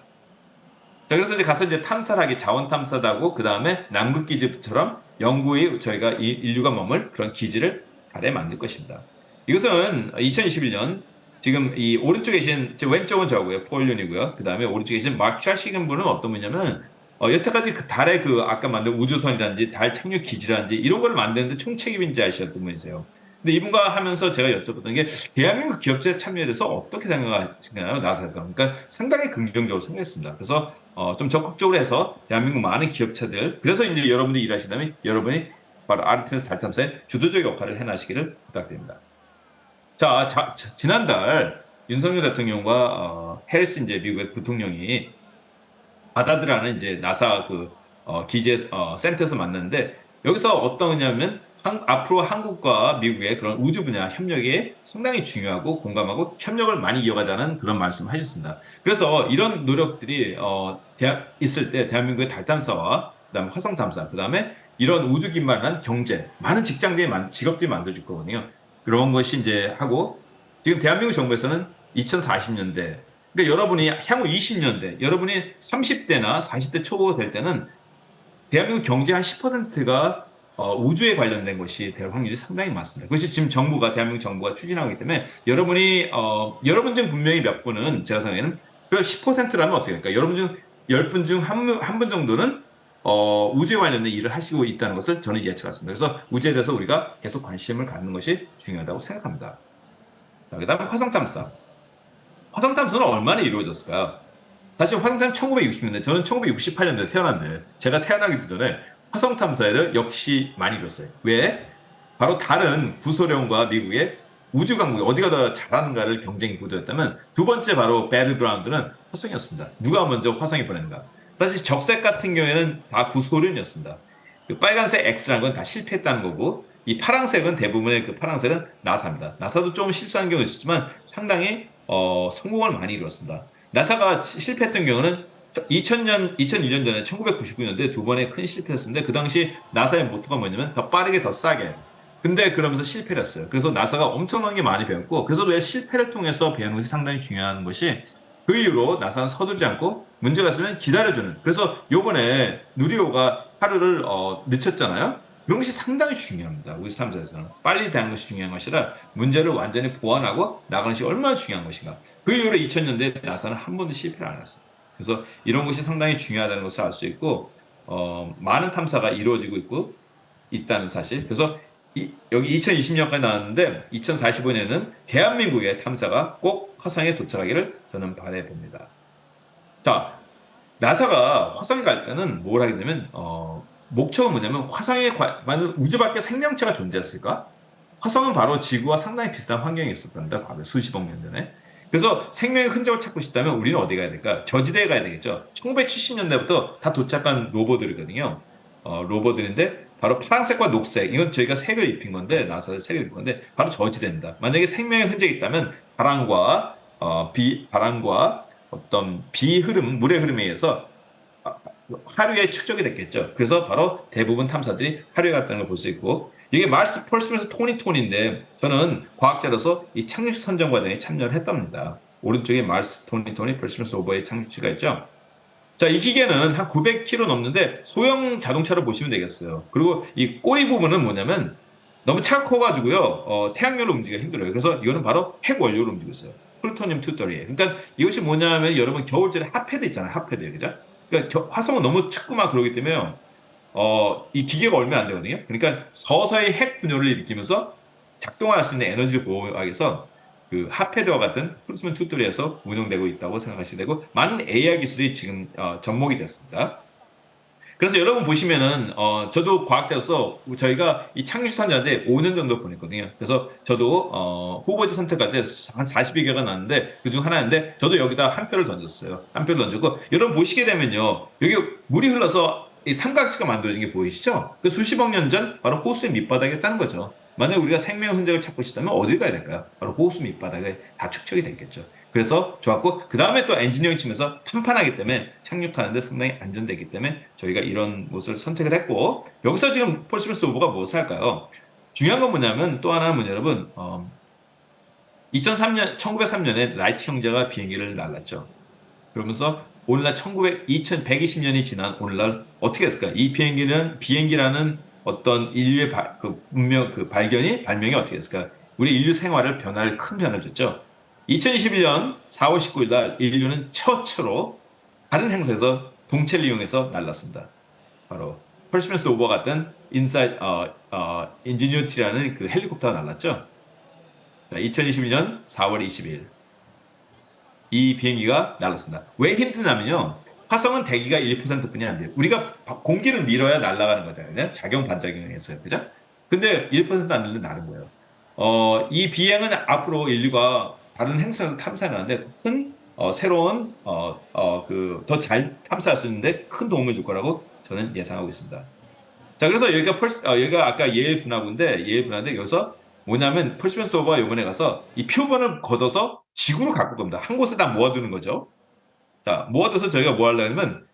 자, 그래서 이제 가서 이제 탐사를 하기 자원 탐사도 하고 그 다음에 남극 기지처럼 영구히 저희가 인류가 머물 그런 기지를 달에 만들 것입니다. 이것은 2021년 지금 이 오른쪽에 계신 왼쪽은 저고요, 폴륜이고요. 그 다음에 오른쪽에 계신 마크 샤시근 분은 어떤 분이냐면 여태까지 그 달에 아까 만든 우주선이라든지 달 착륙 기지라든지 이런 걸 만드는데 총책임인지 아시었던 분이세요. 근데 이분과 하면서 제가 여쭤봤던 게 대한민국 기업체 참여에 대해서 어떻게 생각하시나요? 나사에서. 그러니까 상당히 긍정적으로 생각했습니다. 그래서 좀 적극적으로 해서 대한민국 많은 기업체들 그래서 이제 여러분들이 일하시다면 여러분이 바로 아르테미스 달 탐사에 주도적 역할을 해나시기를 부탁드립니다. 자, 지난달 윤석열 대통령과 해리스 이제 미국의 부통령이 바다드라는 이제 나사 기재 센터에서 만났는데 여기서 어떤 거냐면 앞으로 한국과 미국의 그런 우주 분야 협력이 상당히 중요하고 공감하고 협력을 많이 이어가자는 그런 말씀하셨습니다. 그래서 이런 노력들이 있을 때 대한민국의 달 탐사와 그다음에 화성 탐사, 그다음에 이런 우주 기반한 경제, 많은 직업들이 만들어질 거거든요. 그런 것이 이제 하고 지금 대한민국 정부에서는 2040년대 그러니까 여러분이 향후 20년대, 여러분이 30대나 40대 초보가 될 때는 대한민국 경제 한 10%가 우주에 관련된 것이 될 확률이 상당히 많습니다. 그것이 지금 대한민국 정부가 추진하고 있기 때문에 여러분 중 분명히 몇 분은 제가 생각에는 그 10%라면 어떻게 할까? 여러분 중 10분 중 한 분 정도는 우주에 관련된 일을 하시고 있다는 것을 저는 예측했습니다. 그래서 우주에 대해서 우리가 계속 관심을 갖는 것이 중요하다고 생각합니다. 자, 그다음에 화성 탐사. 화성 탐사는 얼마나 이루어졌을까요? 사실 화성 탐사 1960년대, 저는 1968년도에 태어났는데 제가 태어나기도 전에 화성 탐사를 역시 많이 이뤘어요. 왜? 바로 다른 구소련과 미국의 우주 강국이 어디가 더 잘하는가를 경쟁이 구도였다면 두 번째 바로 배틀그라운드는 화성이었습니다. 누가 먼저 화성에 보냈는가? 사실 적색 같은 경우에는 다 구소련이었습니다. 그 빨간색 X라는 건 다 실패했다는 거고 이 파란색은 대부분의 그 파란색은 나사입니다. 나사도 좀 실수한 경우가 있었지만 상당히 성공을 많이 이루었습니다. 나사가 실패했던 경우는 2002년 전에 1999년도에 두 번의 큰 실패였는데 그 당시 나사의 모토가 뭐냐면 더 빠르게 더 싸게. 근데 그러면서 실패를 했어요. 그래서 나사가 엄청난 게 많이 배웠고 그래서 왜 실패를 통해서 배우는 것이 상당히 중요한 것이 그 이후로 나사는 서두르지 않고 문제가 있으면 기다려주는. 그래서 요번에 누리호가 하루를 늦췄잖아요. 이런 것이 상당히 중요합니다. 우주 탐사에서는 빨리 되는 것이 중요한 것이라 문제를 완전히 보완하고 나가는 것이 얼마나 중요한 것인가. 그 이후로 2000년대 나사는 한 번도 실패를 안 했어요. 그래서 이런 것이 상당히 중요하다는 것을 알 수 있고 많은 탐사가 이루어지고 있다는 사실. 그래서 여기 2020년까지 나왔는데 2045년에는 대한민국의 탐사가 꼭 화성에 도착하기를 저는 바라봅니다. 자, 나사가 화성에 갈 때는 뭘 하게 되면 목적은 뭐냐면 화성에 만약 우주 밖에 생명체가 존재했을까? 화성은 바로 지구와 상당히 비슷한 환경에 있었답니다. 과거 수십억 년 전에. 그래서 생명의 흔적을 찾고 싶다면 우리는 어디 가야 될까? 저지대에 가야 되겠죠. 1970년대부터 다 도착한 로버들이거든요. 로버들인데 바로 파란색과 녹색, 이건 저희가 색을 입힌 건데, 나사를 색을 입힌 건데 바로 저지대입니다. 만약에 생명의 흔적이 있다면 바람과 어떤 비 흐름, 물의 흐름에 의해서 하류에 축적이 됐겠죠. 그래서 바로 대부분 탐사들이 하류에 갔다는 걸 볼 수 있고, 이게 마스 펄스면서 토니인데 저는 과학자로서 이 착륙 선정 과정에 참여를 했답니다. 오른쪽에 마스 토니 펄스면서 오버의 착륙지가 있죠. 자, 이 기계는 한 900km 넘는데 소형 자동차로 보시면 되겠어요. 그리고 이 꼬리 부분은 뭐냐면 너무 차가 커가지고요, 태양열로 움직이기가 힘들어요. 그래서 이거는 바로 핵 원료로 움직이고 있어요. 플루토늄 238. 그러니까 이것이 뭐냐면 여러분 겨울철에 핫패드 있잖아요. 핫패드, 그죠? 그러니까 화성은 너무 춥고 막 그러기 때문에 이 기계가 얼마 안 되거든요. 그러니까 서서히 핵 분열을 일으키면서 작동할 수 있는 에너지를 보호하기 위해서 그 핫패드와 같은 플루토늄 238에서 운영되고 있다고 생각하시면 되고, 많은 AI 기술이 지금 접목이 됐습니다. 그래서 여러분 보시면은 저도 과학자로서 저희가 이 착륙선자한테 5년 정도 보냈거든요. 그래서 저도 후보지 선택할 때 한 40여 개가 나왔는데 그중 하나인데 저도 여기다 한 표를 던졌어요. 한 표를 던졌고, 여러분 보시게 되면요, 여기 물이 흘러서 이 삼각지가 만들어진 게 보이시죠? 그 수십억 년 전 바로 호수의 밑바닥이었다는 거죠. 만약 우리가 생명의 흔적을 찾고 싶다면 어딜 가야 될까요? 바로 호수 밑바닥에 다 축적이 됐겠죠. 그래서 좋았고, 그 다음에 또 엔지니어링 측면에서 탄판하기 때문에 착륙하는데 상당히 안전되기 때문에 저희가 이런 곳을 선택을 했고, 여기서 지금 펄스미스 오버가 무엇을 할까요? 중요한 건 뭐냐면, 또 하나는 여러분, 1903년에 라이트 형제가 비행기를 날랐죠. 그러면서 오늘날 2120년이 지난 오늘날 어떻게 됐을까? 이 비행기라는 어떤 인류의 발명이 어떻게 됐을까? 우리 인류 생활을 큰 변화를 줬죠. 2021년 4월 19일 날 인류는 최초로 다른 행성에서 동체를 이용해서 날랐습니다. 바로 펄스미스 오버 같은 인지뉴티라는 그 헬리콥터가 날랐죠. 자, 2021년 4월 20일 이 비행기가 날랐습니다. 왜 힘드냐면요, 화성은 대기가 1%뿐이 안 돼요. 우리가 공기를 밀어야 날아가는 거잖아요. 작용 반작용을 해서요, 그죠? 근데 1%안 되는 나는 거예요. 이 비행은 앞으로 인류가 다른 행성에서 탐사를 하는데 새로운 더 잘 탐사할 수 있는데 큰 도움을 줄 거라고 저는 예상하고 있습니다. 자, 그래서 여기가 아까 예일 분화구인데 여기서 뭐냐면 펄스미스 오버가 이번에 가서 이 표본을 걷어서 지구로 갖고 갑니다. 한 곳에 다 모아두는 거죠. 자, 모아둬서 저희가 뭐 하려면,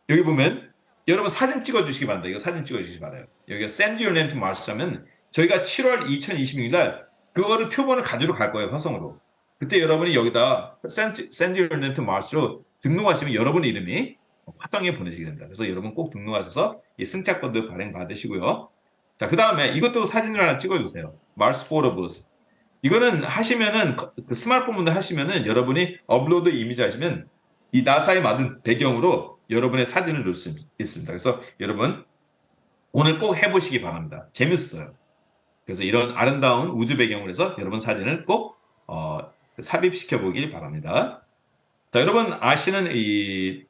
여기 보면 여러분 사진 찍어주시기 바랍니다. 이거 사진 찍어주시기 바라요. 여기가 Send Your Name to Mars 하면 저희가 7월 2026일 날 그거를 표본을 가지러 갈 거예요, 화성으로. 그때 여러분이 여기다 Send Your Name to Mars로 등록하시면 여러분의 이름이 화성에 보내시게 됩니다. 그래서 여러분 꼭 등록하셔서 이 승차권도 발행 받으시고요. 자, 그 다음에 이것도 사진을 하나 찍어주세요. Mars Photos. 이거는 하시면은 그 스마트폰으로 하시면은 여러분이 업로드 이미지 하시면 이 나사에 맞은 배경으로 여러분의 사진을 넣을 수 있습니다. 그래서 여러분 오늘 꼭 해보시기 바랍니다. 재밌어요. 그래서 이런 아름다운 우주 배경으로 해서 여러분 사진을 꼭 삽입시켜 보길 바랍니다. 자, 여러분 아시는 이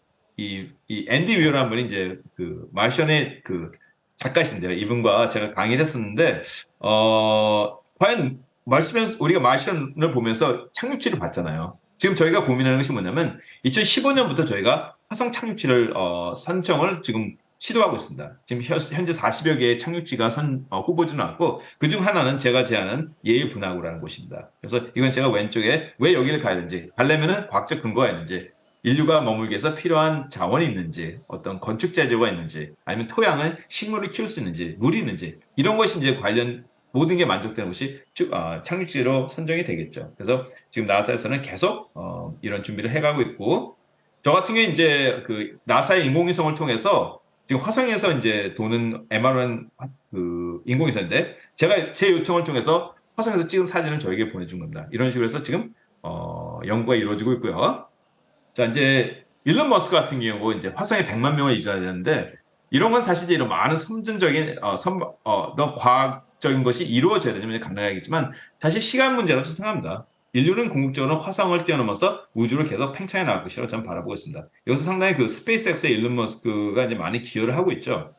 앤디 위어라는 분이 이제 그 마션의 그 작가이신데요. 이분과 제가 강의를 했었는데 과연 우리가 마션을 보면서 착륙지를 봤잖아요. 지금 저희가 고민하는 것이 뭐냐면 2015년부터 저희가 화성 착륙지를 선정을 지금 시도하고 있습니다. 지금 현재 40여 개의 착륙지가 후보지 나왔고, 그중 하나는 제가 제안한 예일 분화구라는 곳입니다. 그래서 이건 제가 왼쪽에 왜 여기를 가야 되는지, 가려면은 과학적 근거가 있는지, 인류가 머물기 위해서 필요한 자원이 있는지, 어떤 건축 재료가 있는지, 아니면 토양은 식물을 키울 수 있는지, 물이 있는지, 이런 것이 이제 관련 모든 게 만족되는 곳이 착륙지로 선정이 되겠죠. 그래서 지금 나사에서는 계속 이런 준비를 해가고 있고, 저 같은 경우에 이제 그 나사의 인공위성을 통해서 지금 화성에서 이제 도는 MR1 그 인공위성인데, 제 요청을 통해서 화성에서 찍은 사진을 저에게 보내준 겁니다. 이런 식으로 해서 지금 연구가 이루어지고 있고요. 자, 이제 일론 머스크 같은 경우 이제 화성에 100만 명을 이주해야 되는데, 이런 건 사실 이런 많은 선진적인 과학적인 것이 이루어져야 되면 가능하겠지만 사실 시간 문제라고 생각합니다. 인류는 궁극적으로 화성을 뛰어넘어서 우주를 계속 팽창해 나갈 것이라고 저는 바라보고 있습니다. 여기서 상당히 그 스페이스X의 일론 머스크가 이제 많이 기여를 하고 있죠.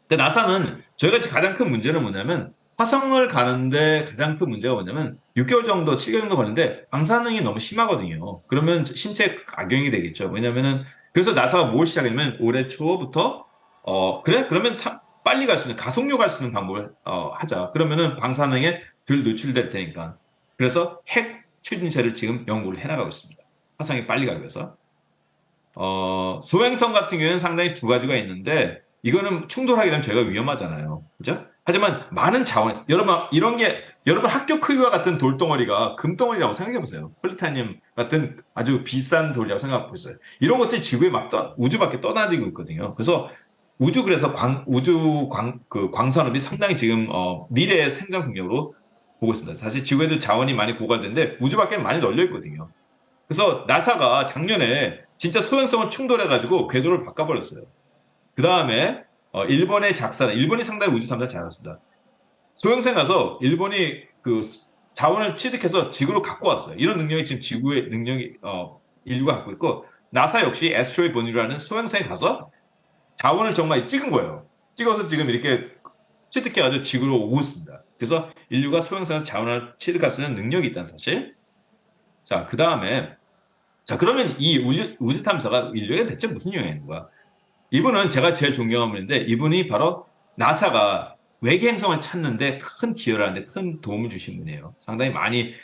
근데 나사는 저희가 가장 큰 문제는 뭐냐면 화성을 가는데 가장 큰 문제가 뭐냐면 6개월 정도, 7개월 정도 걸리는데 방사능이 너무 심하거든요. 그러면 신체에 악영향이 되겠죠. 왜냐면은 그래서 나사가 뭘 시작했냐면 올해 초부터 그래? 그러면 빨리 갈 수 있는 가속력 갈 수 있는 방법을 하자. 그러면은 방사능에 덜 노출될 테니까. 그래서 핵 추진체를 지금 연구를 해나가고 있습니다. 화성에 빨리 가기 위해서. 소행성 같은 경우에는 상당히 두 가지가 있는데, 이거는 충돌하게 되면 저희가 위험하잖아요. 그죠? 하지만 많은 자원, 여러분, 이런 게, 여러분 학교 크기와 같은 돌덩어리가 금덩어리라고 생각해 보세요. 플루타늄 같은 아주 비싼 돌이라고 생각해 보세요. 이런 것들이 지구에 막 우주 밖에 떠나들고 있거든요. 그래서 그래서 그 광산업이 상당히 지금, 미래의 생존 능력으로 보고 있습니다. 사실 지구에도 자원이 많이 고갈되는데 우주 밖에 많이 널려 있거든요. 그래서 나사가 작년에 진짜 소행성을 충돌해가지고 궤도를 바꿔버렸어요. 그 다음에 일본의 작사는 일본이 상당히 우주 탐사 잘했습니다. 소행성 가서 일본이 그 자원을 취득해서 지구로 갖고 왔어요. 이런 능력이 지금 지구의 능력이 인류가 갖고 있고 나사 역시 에스트로이 본이라는 소행성에 가서 자원을 정말 찍은 거예요. 찍어서 지금 이렇게 취득해가지고 지구로 오고 있습니다. 그래서 인류가 소행성에서 자원을 취득할 수 있는 능력이 있다는 사실. 자, 그 다음에 자, 그러면 이 우주 탐사가 인류에 대체 무슨 영향이 있는 거야? 이분은 제가 제일 존경하는 분인데, 이분이 바로 나사가 외계 행성을 찾는데 큰 기여를 하는데 큰 도움을 주신 분이에요. 상당히 많이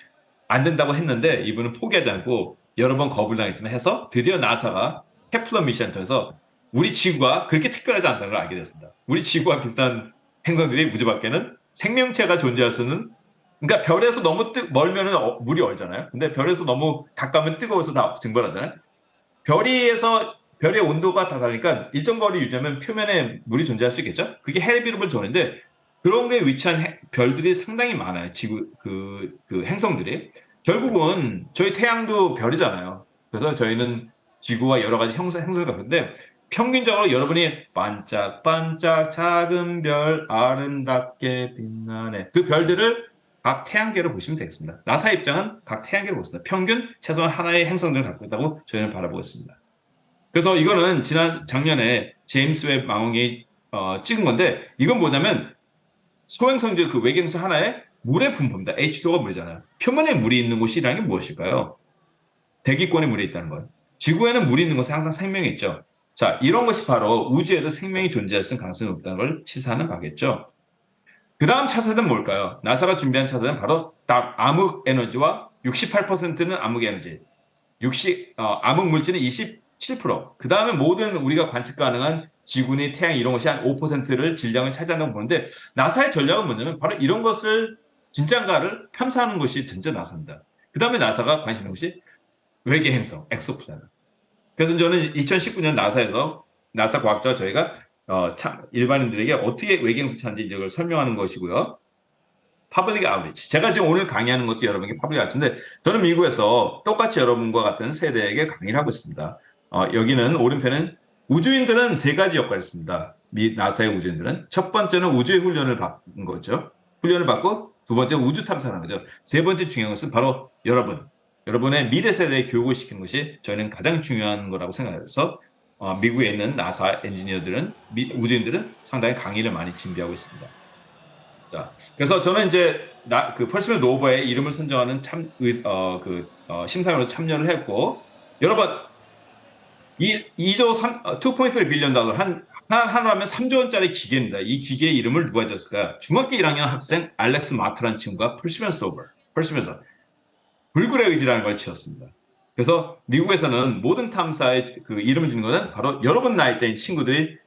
안 된다고 했는데, 이분은 포기하지 않고 여러 번 거부를 당했지만 해서 드디어 나사가 케플러 미션을 통해서 우리 지구가 그렇게 특별하지 않다는 걸 알게 됐습니다. 우리 지구와 비슷한 행성들이 우주 밖에는 생명체가 존재할 수는, 그러니까 별에서 너무 멀면은 물이 얼잖아요. 근데 별에서 너무 가까우면 뜨거워서 다 증발하잖아요. 별의 온도가 다 다르니까 일정 거리 유지하면 표면에 물이 존재할 수 있겠죠. 그게 헬비룸을 조는데 그런 게 위치한 별들이 상당히 많아요. 지구 그 행성들이 결국은 저희 태양도 별이잖아요. 그래서 저희는 지구와 여러 가지 행성을 갖는데 평균적으로 여러분이 반짝반짝 작은 별 아름답게 빛나네 그 별들을 각 태양계로 보시면 되겠습니다. 나사 입장은 각 태양계로 보습니다. 평균 최소한 하나의 행성들을 갖고 있다고 저희는 바라보고 있습니다. 그래서 이거는 작년에 제임스 웹 망원경이 찍은 건데 이건 뭐냐면 소행성들 그 외계행성 하나에 물의 분포입니다. H2O가 물이잖아요. 표면에 물이 있는 곳이라는 게 무엇일까요? 대기권에 물이 있다는 건. 지구에는 물이 있는 곳에 항상 생명이 있죠. 자, 이런 것이 바로 우주에도 생명이 존재할 수 있는 가능성이 높다는 걸 시사하는 바겠죠. 그 다음 차세대는 뭘까요? 나사가 준비한 차세대는 바로 암흑 에너지와 68%는 암흑 에너지, 암흑 물질은 27%. 그 다음에 모든 우리가 관측 가능한 지구니 태양 이런 것이 한 5%를 질량을 차지한다고 보는데 나사의 전략은 뭐냐면 바로 이런 것을 진짠가를 탐사하는 것이 전체 나사입니다. 그 다음에 나사가 관심 있는 것이 외계 행성, 엑소플라넷. 그래서 저는 2019년 나사 과학자와 저희가 일반인들에게 어떻게 외계행성 찾는지 이걸 설명하는 것이고요. 파블릭 아웃리치. 제가 지금 오늘 강의하는 것도 여러분에게 파블릭 아웃리치인데 저는 미국에서 똑같이 여러분과 같은 세대에게 강의를 하고 있습니다. 여기는 오른편은 우주인들은 세 가지 역할을 했습니다. 나사의 우주인들은 첫 번째는 우주의 훈련을 받은 거죠. 훈련을 받고 두 번째는 우주 탐사하는 거죠. 세 번째 중요한 것은 바로 여러분의 미래 세대에 교육을 시키는 것이 저희는 가장 중요한 거라고 생각해서 미국에 있는 나사 엔지니어들은 우주인들은 상당히 강의를 많이 준비하고 있습니다. 자, 그래서 저는 이제 그 펄시멜 노버의 이름을 선정하는 심사위원으로 참여를 했고 여러분 2.3 빌리언 달러 하나로 하면 3조 원짜리 기계입니다. 이 기계의 이름을 누가 지었을까요? 중학교 1학년 학생 알렉스 마트라는 친구가 펄시멜에서 불굴의 의지라는 걸 지었습니다. 그래서 미국에서는 모든 탐사의 그 이름을 짓는 것은 바로 여러분 나이 때인 친구들이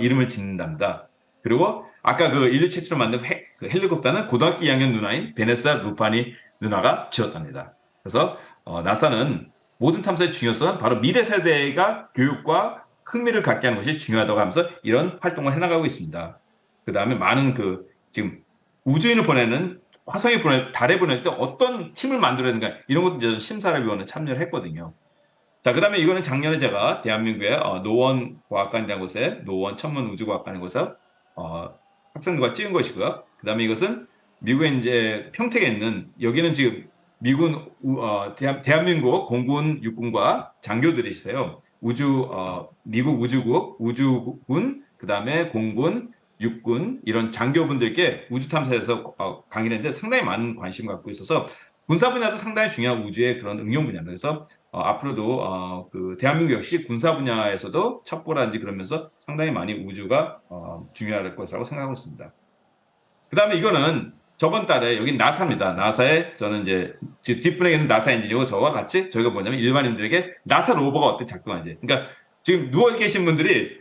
이름을 짓는답니다. 그리고 아까 그 인류 최초로 만든 그 헬리콥터는 고등학교 2학년 누나인 베네사 루파니 누나가 지었답니다. 그래서 나사는 모든 탐사의 중요성은 바로 미래 세대가 교육과 흥미를 갖게 하는 것이 중요하다고 하면서 이런 활동을 해나가고 있습니다. 그 다음에 많은 지금 우주인을 보내는 화성에 달에 보낼 때 어떤 팀을 만들어야 되는가 이런 것도 이제 심사위원회 참여를 했거든요. 자, 그 다음에 이거는 작년에 제가 대한민국의 노원 과학관이라는 곳에 노원 천문 우주과학관이라는 곳에서 학생들과 찍은 것이고요. 그 다음에 이것은 미국의 이제 평택에 있는 여기는 지금 대한민국 공군 육군과 장교들이 있어요. 미국 우주군, 그 다음에 공군, 육군 이런 장교분들께 우주 탐사에서 강의를 했는데 상당히 많은 관심 갖고 있어서 군사 분야도 상당히 중요한 우주의 그런 응용 분야입니다. 그래서 앞으로도 그 대한민국 역시 군사 분야에서도 첩보라든지 그러면서 상당히 많이 우주가 중요할 것이라고 생각하고 있습니다. 그 다음에 이거는 저번 달에 여기 나사입니다. 나사에 저는 이제 뒷분에 있는 나사 엔지니어고 저와 같이 저희가 뭐냐면 일반인들에게 나사 로버가 어떻게 작동하지. 그러니까 지금 누워 계신 분들이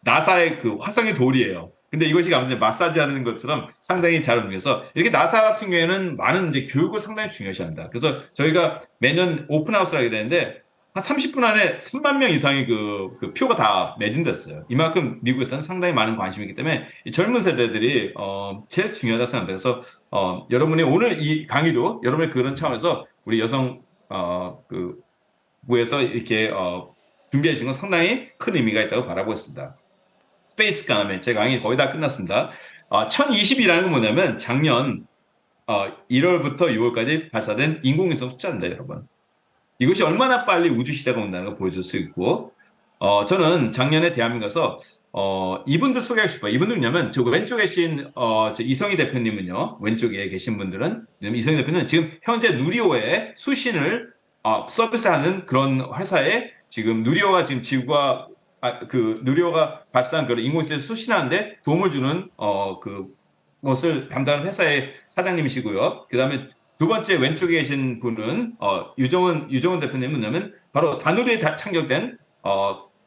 나사의 그 화성의 돌이에요. 근데 이것이 가면서 마사지 하는 것처럼 상당히 잘 움직여서 이렇게 나사 같은 경우에는 많은 이제 교육을 상당히 중요시합니다. 그래서 저희가 매년 오픈하우스를 하게 되는데 한 30분 안에 3만 명 이상의 그 표가 다 매진됐어요. 이만큼 미국에서는 상당히 많은 관심이 있기 때문에 이 젊은 세대들이 제일 중요하다고 생각합니다. 그래서 여러분이 오늘 이 강의도 여러분의 그런 차원에서 우리 여성 그 부에서 이렇게 준비해 주신 건 상당히 큰 의미가 있다고 바라보고 있습니다. 스페이스 강의 제 강의 거의 다 끝났습니다. 1020이라는 건 뭐냐면 작년 1월부터 6월까지 발사된 인공위성 숫자입니다, 여러분. 이것이 얼마나 빨리 우주 시대가 온다는 걸 보여줄 수 있고, 저는 작년에 대한민국에서 이분들 소개하고 싶어요. 이분들 뭐냐면 저 왼쪽에 계신 저 이성희 대표님은요, 왼쪽에 계신 분들은 이성희 대표는 지금 현재 누리호에 수신을 서비스하는 그런 회사에 지금 누리호가 지금 지구가 그 누리호가 발사한 그런 인공위성을 수신하는데 도움을 주는 그 것을 담당하는 회사의 사장님이시고요. 그 다음에 두 번째 왼쪽에 계신 분은 유정은 대표님은 뭐냐면 바로 다누리에 창작된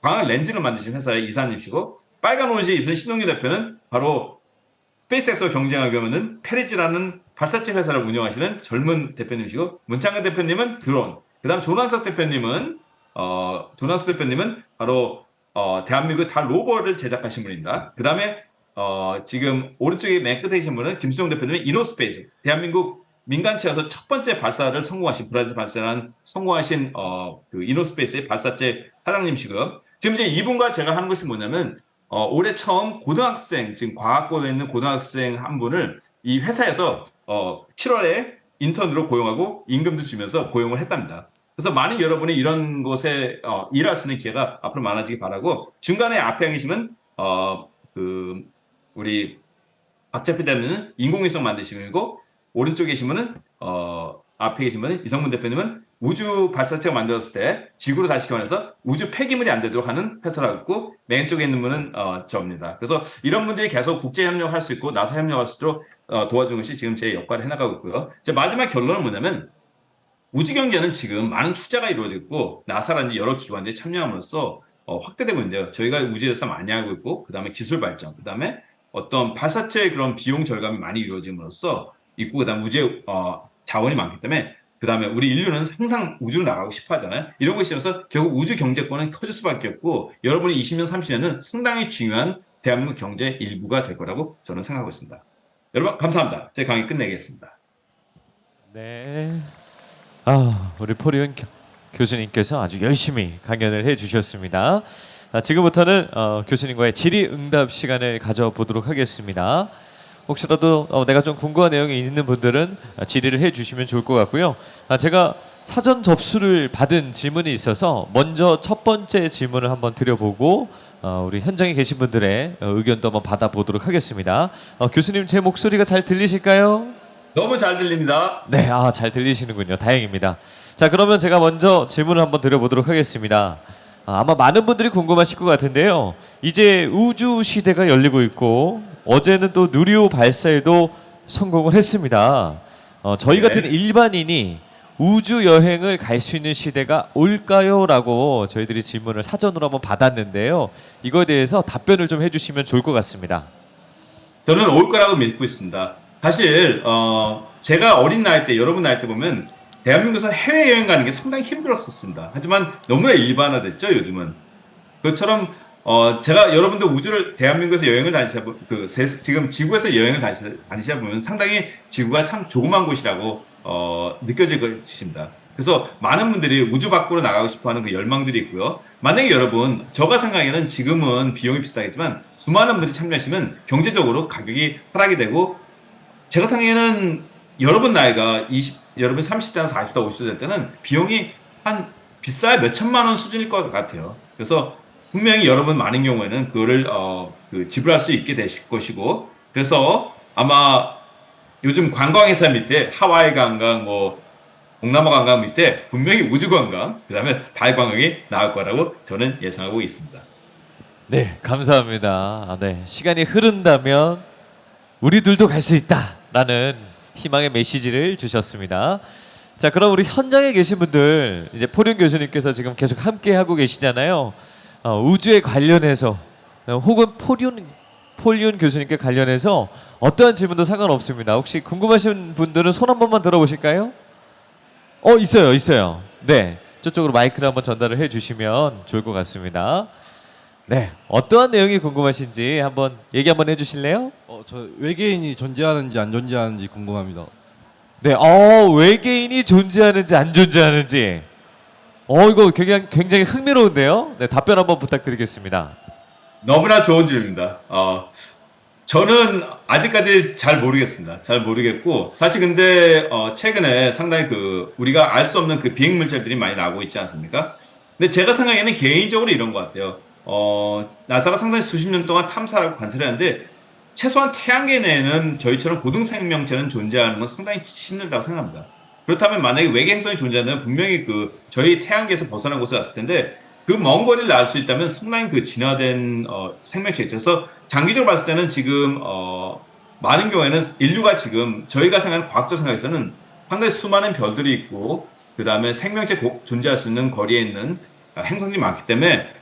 광학 렌즈를 만드신 회사의 이사님이시고, 빨간 옷이 입은 신동규 대표는 바로 스페이스X와 경쟁하게 하면은 페리즈라는 발사체 회사를 운영하시는 젊은 대표님이시고, 문창근 대표님은 드론, 그다음 조난석 대표님은 바로 대한민국 달 로버를 제작하신 분입니다. 그 다음에 지금 오른쪽에 맨 끝에 계신 분은 김수영 대표님은 이노스페이스, 대한민국 민간체에서 첫 번째 발사를 성공하신, 브라질 발사를 성공하신 그 이노스페이스의 발사체 사장님이시고요. 지금 이제 이분과 제가 하는 것이 뭐냐면 올해 처음 고등학생, 지금 과학고에 있는 고등학생 한 분을 이 회사에서 7월에 인턴으로 고용하고 임금도 주면서 고용을 했답니다. 그래서 많은 여러분이 이런 곳에 일할 수 있는 기회가 앞으로 많아지기 바라고, 중간에 앞에 계시면 그 우리 박재필 대표님은 인공위성 만드시는 분이고, 오른쪽에 계시면은 앞에 계신 분은 이성문 대표님은 우주 발사체가 만들었을 때 지구로 다시 교환해서 우주 폐기물이 안 되도록 하는 회사라고 있고, 맨쪽에 있는 분은 저입니다. 그래서 이런 분들이 계속 국제 협력할 수 있고 나사 협력할 수 있도록 도와주는 것이 지금 제 역할을 해나가고 있고요. 제 마지막 결론은 뭐냐면, 우주 경제는 지금 많은 투자가 이루어지고 나사라든지 여러 기관들이 참여함으로써 확대되고 있는데요. 저희가 우주에서 많이 알고 있고, 그 다음에 기술 발전, 그 다음에 어떤 발사체의 그런 비용 절감이 많이 이루어짐으로써 있고, 그 다음에 우주에 자원이 많기 때문에, 그 다음에 우리 인류는 항상 우주로 나가고 싶어 하잖아요. 이런 것이 있어서 결국 우주 경제권은 커질 수밖에 없고, 여러분이 20년, 30년은 상당히 중요한 대한민국 경제의 일부가 될 거라고 저는 생각하고 있습니다. 여러분 감사합니다. 제 강의 끝내겠습니다. 네. 우리 포리온 교수님께서 아주 열심히 강연을 해주셨습니다. 지금부터는 교수님과의 질의응답 시간을 가져보도록 하겠습니다. 혹시라도 내가 좀 궁금한 내용이 있는 분들은 질의를 해주시면 좋을 것 같고요. 제가 사전 접수를 받은 질문이 있어서 먼저 첫 번째 질문을 한번 드려보고 우리 현장에 계신 분들의 의견도 한번 받아보도록 하겠습니다. 교수님, 제 목소리가 잘 들리실까요? 너무 잘 들립니다. 네, 잘 들리시는군요. 다행입니다. 자, 그러면 제가 먼저 질문을 한번 드려보도록 하겠습니다. 아마 많은 분들이 궁금하실 것 같은데요. 이제 우주 시대가 열리고 있고, 어제는 또 누리호 발사에도 성공을 했습니다. 저희 같은 일반인이 우주 여행을 갈 수 있는 시대가 올까요? 라고 저희들이 질문을 사전으로 한번 받았는데요. 이거에 대해서 답변을 좀 해주시면 좋을 것 같습니다. 저는 올 거라고 믿고 있습니다. 사실 제가 어린 나이 때, 여러분 나이 때 보면 대한민국에서 해외여행 가는 게 상당히 힘들었었습니다. 하지만 너무나 일반화됐죠, 요즘은. 그것처럼 제가 여러분들 우주를 대한민국에서 여행을 다니시다 보면 지금 지구에서 여행을 다니시다 보면 상당히 지구가 참 조그만 곳이라고 느껴질 것입니다. 그래서 많은 분들이 우주 밖으로 나가고 싶어하는 그 열망들이 있고요. 만약에 여러분, 제가 생각에는 지금은 비용이 비싸겠지만 수많은 분들이 참여하시면 경제적으로 가격이 하락이 되고, 제가 생각에는 여러분 나이가 여러분 30대나 40대, 50대 될 때는 비용이 한 비싸야 몇 천만 원 수준일 것 같아요. 그래서 분명히 여러분 많은 경우에는 그거를 지불할 수 있게 되실 것이고, 그래서 아마 요즘 관광회사 밑에 하와이 관광, 뭐 동남아 관광 밑에 분명히 우주 관광, 그다음에 달 관광이 나올 거라고 저는 예상하고 있습니다. 네, 감사합니다. 네, 시간이 흐른다면 우리들도 갈 수 있다라는 희망의 메시지를 주셨습니다. 자, 그럼 우리 현장에 계신 분들, 이제 포륜 교수님께서 지금 계속 함께 하고 계시잖아요. 우주에 관련해서 혹은 폴륜 교수님께 관련해서 어떠한 질문도 상관없습니다. 혹시 궁금하신 분들은 손 한 번만 들어보실까요? 있어요. 네, 저쪽으로 마이크를 한번 전달을 해주시면 좋을 것 같습니다. 네, 어떠한 내용이 궁금하신지 한번 얘기 한번 해주실래요? 저 외계인이 존재하는지 안 존재하는지 궁금합니다. 네, 외계인이 존재하는지 안 존재하는지, 이거 굉장히 흥미로운데요. 네, 답변 한번 부탁드리겠습니다. 너무나 좋은 질문입니다. 저는 아직까지 잘 모르겠습니다. 잘 모르겠고, 사실 근데 최근에 상당히 우리가 알 수 없는 그 비행 물질들이 많이 나오고 있지 않습니까? 근데 제가 생각에는 개인적으로 이런 것 같아요. 나사가 상당히 수십 년 동안 탐사하고 관찰했는데, 최소한 태양계 내에는 저희처럼 고등 생명체는 존재하는 건 상당히 힘들다고 생각합니다. 그렇다면 만약에 외계 행성이 존재하면 분명히 저희 태양계에서 벗어난 곳에 갔을 텐데, 그 먼 거리를 날 수 있다면 상당히 진화된 생명체에 있어서 장기적으로 봤을 때는 지금 많은 경우에는 인류가 지금 저희가 생각하는 과학적 생각에서는 상당히 수많은 별들이 있고, 그 다음에 생명체 존재할 수 있는 거리에 있는 행성들이 많기 때문에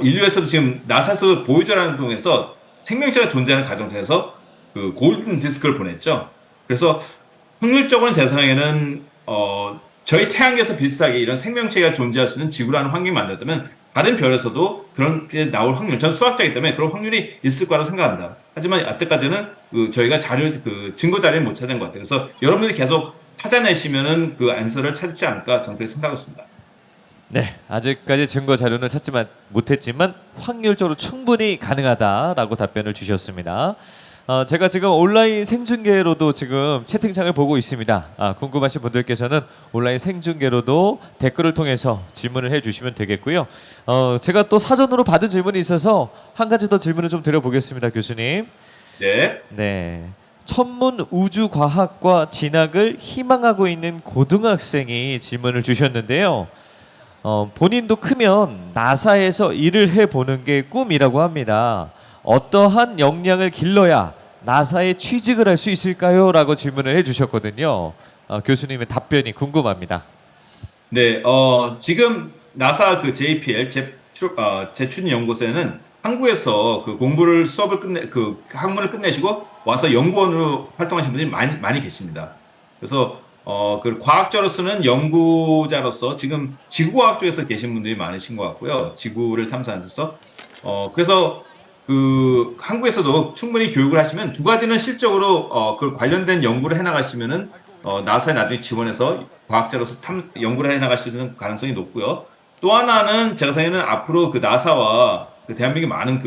인류에서도 지금 나사에서도 보이저라는 통해서 생명체가 존재하는 가정에서 그 골든 디스크를 보냈죠. 그래서 확률적으로는 제 생각에는 저희 태양계에서 비슷하게 이런 생명체가 존재할 수 있는 지구라는 환경이 만들었다면 다른 별에서도 그런 게 나올 확률, 전 수학자이기 때문에 그런 확률이 있을 거라고 생각합니다. 하지만 여태까지는 저희가 증거 자료를 못 찾은 것 같아요. 그래서 여러분들이 계속 찾아내시면은 그 안서를 찾지 않을까 저는 그렇게 생각하고 있습니다. 네, 아직까지 증거 자료는 찾지만 못했지만 확률적으로 충분히 가능하다라고 답변을 주셨습니다. 제가 지금 온라인 생중계로도 지금 채팅창을 보고 있습니다. 궁금하신 분들께서는 온라인 생중계로도 댓글을 통해서 질문을 해주시면 되겠고요. 제가 또 사전으로 받은 질문이 있어서 한 가지 더 질문을 좀 드려보겠습니다, 교수님. 네. 네, 천문 우주과학과 진학을 희망하고 있는 고등학생이 질문을 주셨는데요. 본인도 크면 나사에서 일을 해보는 게 꿈이라고 합니다. 어떠한 역량을 길러야 나사에 취직을 할 수 있을까요? 라고 질문을 해주셨거든요. 교수님의 답변이 궁금합니다. 네, 지금 나사 JPL 제추진 연구소에는 한국에서 수업을 학문을 끝내시고 와서 연구원으로 활동하시는 분들이 많이 계십니다. 그래서 과학자로서는 연구자로서 지금 지구과학 쪽에서 계신 분들이 많으신 것 같고요. 지구를 탐사하셔서 그래서 한국에서도 충분히 교육을 하시면 두 가지는 실적으로 그 관련된 연구를 해나가시면은 나사에 나중에 지원해서 과학자로서 연구를 해나갈 수 있는 가능성이 높고요. 또 하나는 제가 생각에는 앞으로 나사와 대한민국의 많은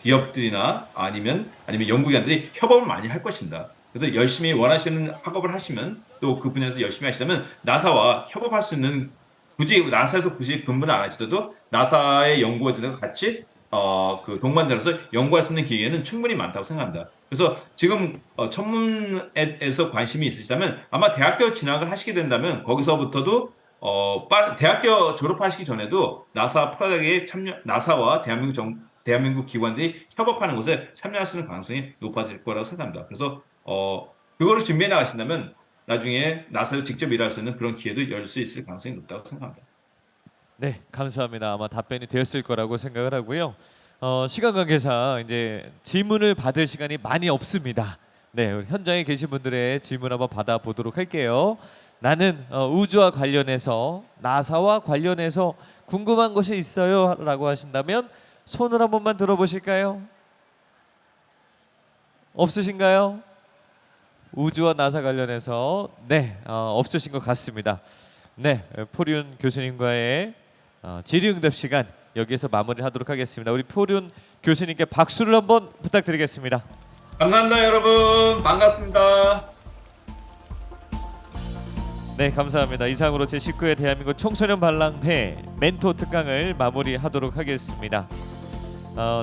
기업들이나 아니면 연구기관들이 협업을 많이 할 것입니다. 그래서 열심히 원하시는 학업을 하시면 또 그 분야에서 열심히 하시다면 나사와 협업할 수 있는 굳이 나사에서 근무를 안 하시더라도 나사의 연구원들과 같이 동반자로서 연구할 수 있는 기회는 충분히 많다고 생각합니다. 그래서 지금 천문에서 관심이 있으시다면 아마 대학교 진학을 하시게 된다면 거기서부터도 대학교 졸업하시기 전에도 나사 프로젝트에 나사와 대한민국 기관들이 협업하는 곳에 참여할 수 있는 가능성이 높아질 거라고 생각합니다. 그래서 그거를 준비해 나가신다면 나중에 나사에서 직접 일할 수 있는 그런 기회도 열 수 있을 가능성이 높다고 생각합니다. 네, 감사합니다. 아마 답변이 되었을 거라고 생각을 하고요. 시간 관계상 이제 질문을 받을 시간이 많이 없습니다. 네, 우리 현장에 계신 분들의 질문 한번 받아보도록 할게요. 나는 우주와 관련해서 나사와 관련해서 궁금한 것이 있어요 라고 하신다면 손을 한 번만 들어보실까요? 없으신가요? 우주와 나사 관련해서 네, 없으신 것 같습니다. 네, 포륜 교수님과의 질의응답 시간 여기에서 마무리하도록 하겠습니다. 우리 포륜 교수님께 박수를 한번 부탁드리겠습니다. 감사합니다, 여러분. 반갑습니다. 네, 감사합니다. 이상으로 제19회 대한민국 청소년 발랑회 멘토 특강을 마무리하도록 하겠습니다.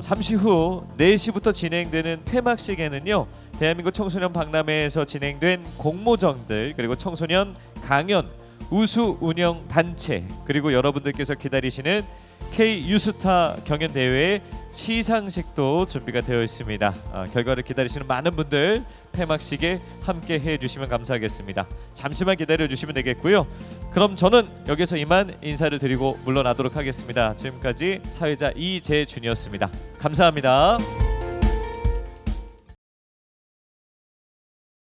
잠시 후 4시부터 진행되는 폐막식에는요, 대한민국 청소년 박람회에서 진행된 공모전들, 그리고 청소년 강연, 우수 운영 단체, 그리고 여러분들께서 기다리시는 K 유스타 경연 대회의 시상식도 준비가 되어 있습니다. 결과를 기다리시는 많은 분들 폐막식에 함께 해주시면 감사하겠습니다. 잠시만 기다려 주시면 되겠고요. 그럼 저는 여기서 이만 인사를 드리고 물러나도록 하겠습니다. 지금까지 사회자 이재준이었습니다. 감사합니다.